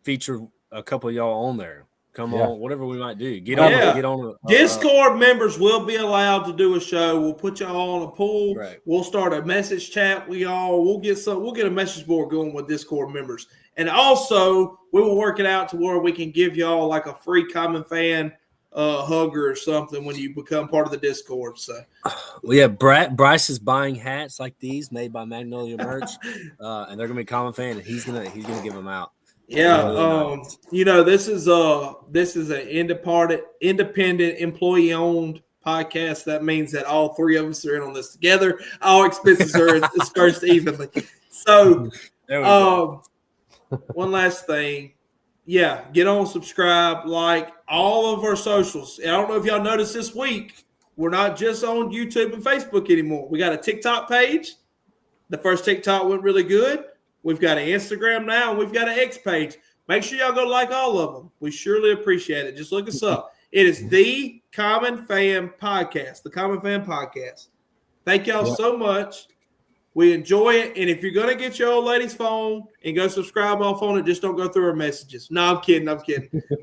feature a couple of y'all on there. Come on, whatever we might do. Get on. Discord members will be allowed to do a show. We'll put y'all on a pool. Right. We'll start a message chat with y'all. We'll get a message board going with Discord members. And also, we will work it out to where we can give y'all like a free Common Fan hugger or something when you become part of the Discord. So, well, yeah, Bryce is buying hats like these made by Magnolia Merch, and they're gonna be Common Fan, and he's gonna give them out. Yeah, this is an independent employee owned podcast. That means that all three of us are in on this together. All expenses are dispersed evenly. So, one last thing. Yeah, get on, subscribe, like all of our socials. I don't know if y'all noticed this week, we're not just on YouTube and Facebook anymore. We got a TikTok page. The first TikTok went really good. We've got an Instagram now, and we've got an X page. Make sure y'all go like all of them. We surely appreciate it. Just look us up. It is the Common Fan Podcast, the Common Fan Podcast. Thank y'all so much. We enjoy it. And if you're going to get your old lady's phone and go subscribe off on it, just don't go through her messages. No, I'm kidding.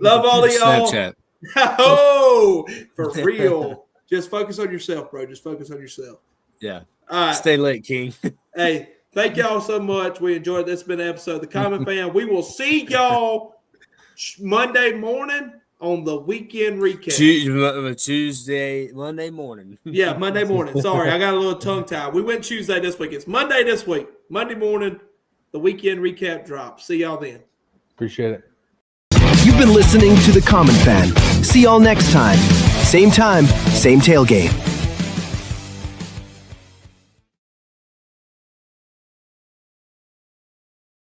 Love all of y'all. Snapchat. Oh, for real. Just focus on yourself, bro. Just focus on yourself. Yeah. All right. Stay lit, King. Hey, thank y'all so much. We enjoyed this. It's been an episode of The Common Fan. We will see y'all Monday morning on the weekend recap. Monday morning. Yeah, Monday morning. Sorry, I got a little tongue tied. We went Tuesday this week. It's Monday this week. Monday morning, the weekend recap drops. See y'all then. Appreciate it. You You've been listening to The Common Fan. See y'all next time. Same time, same tailgate.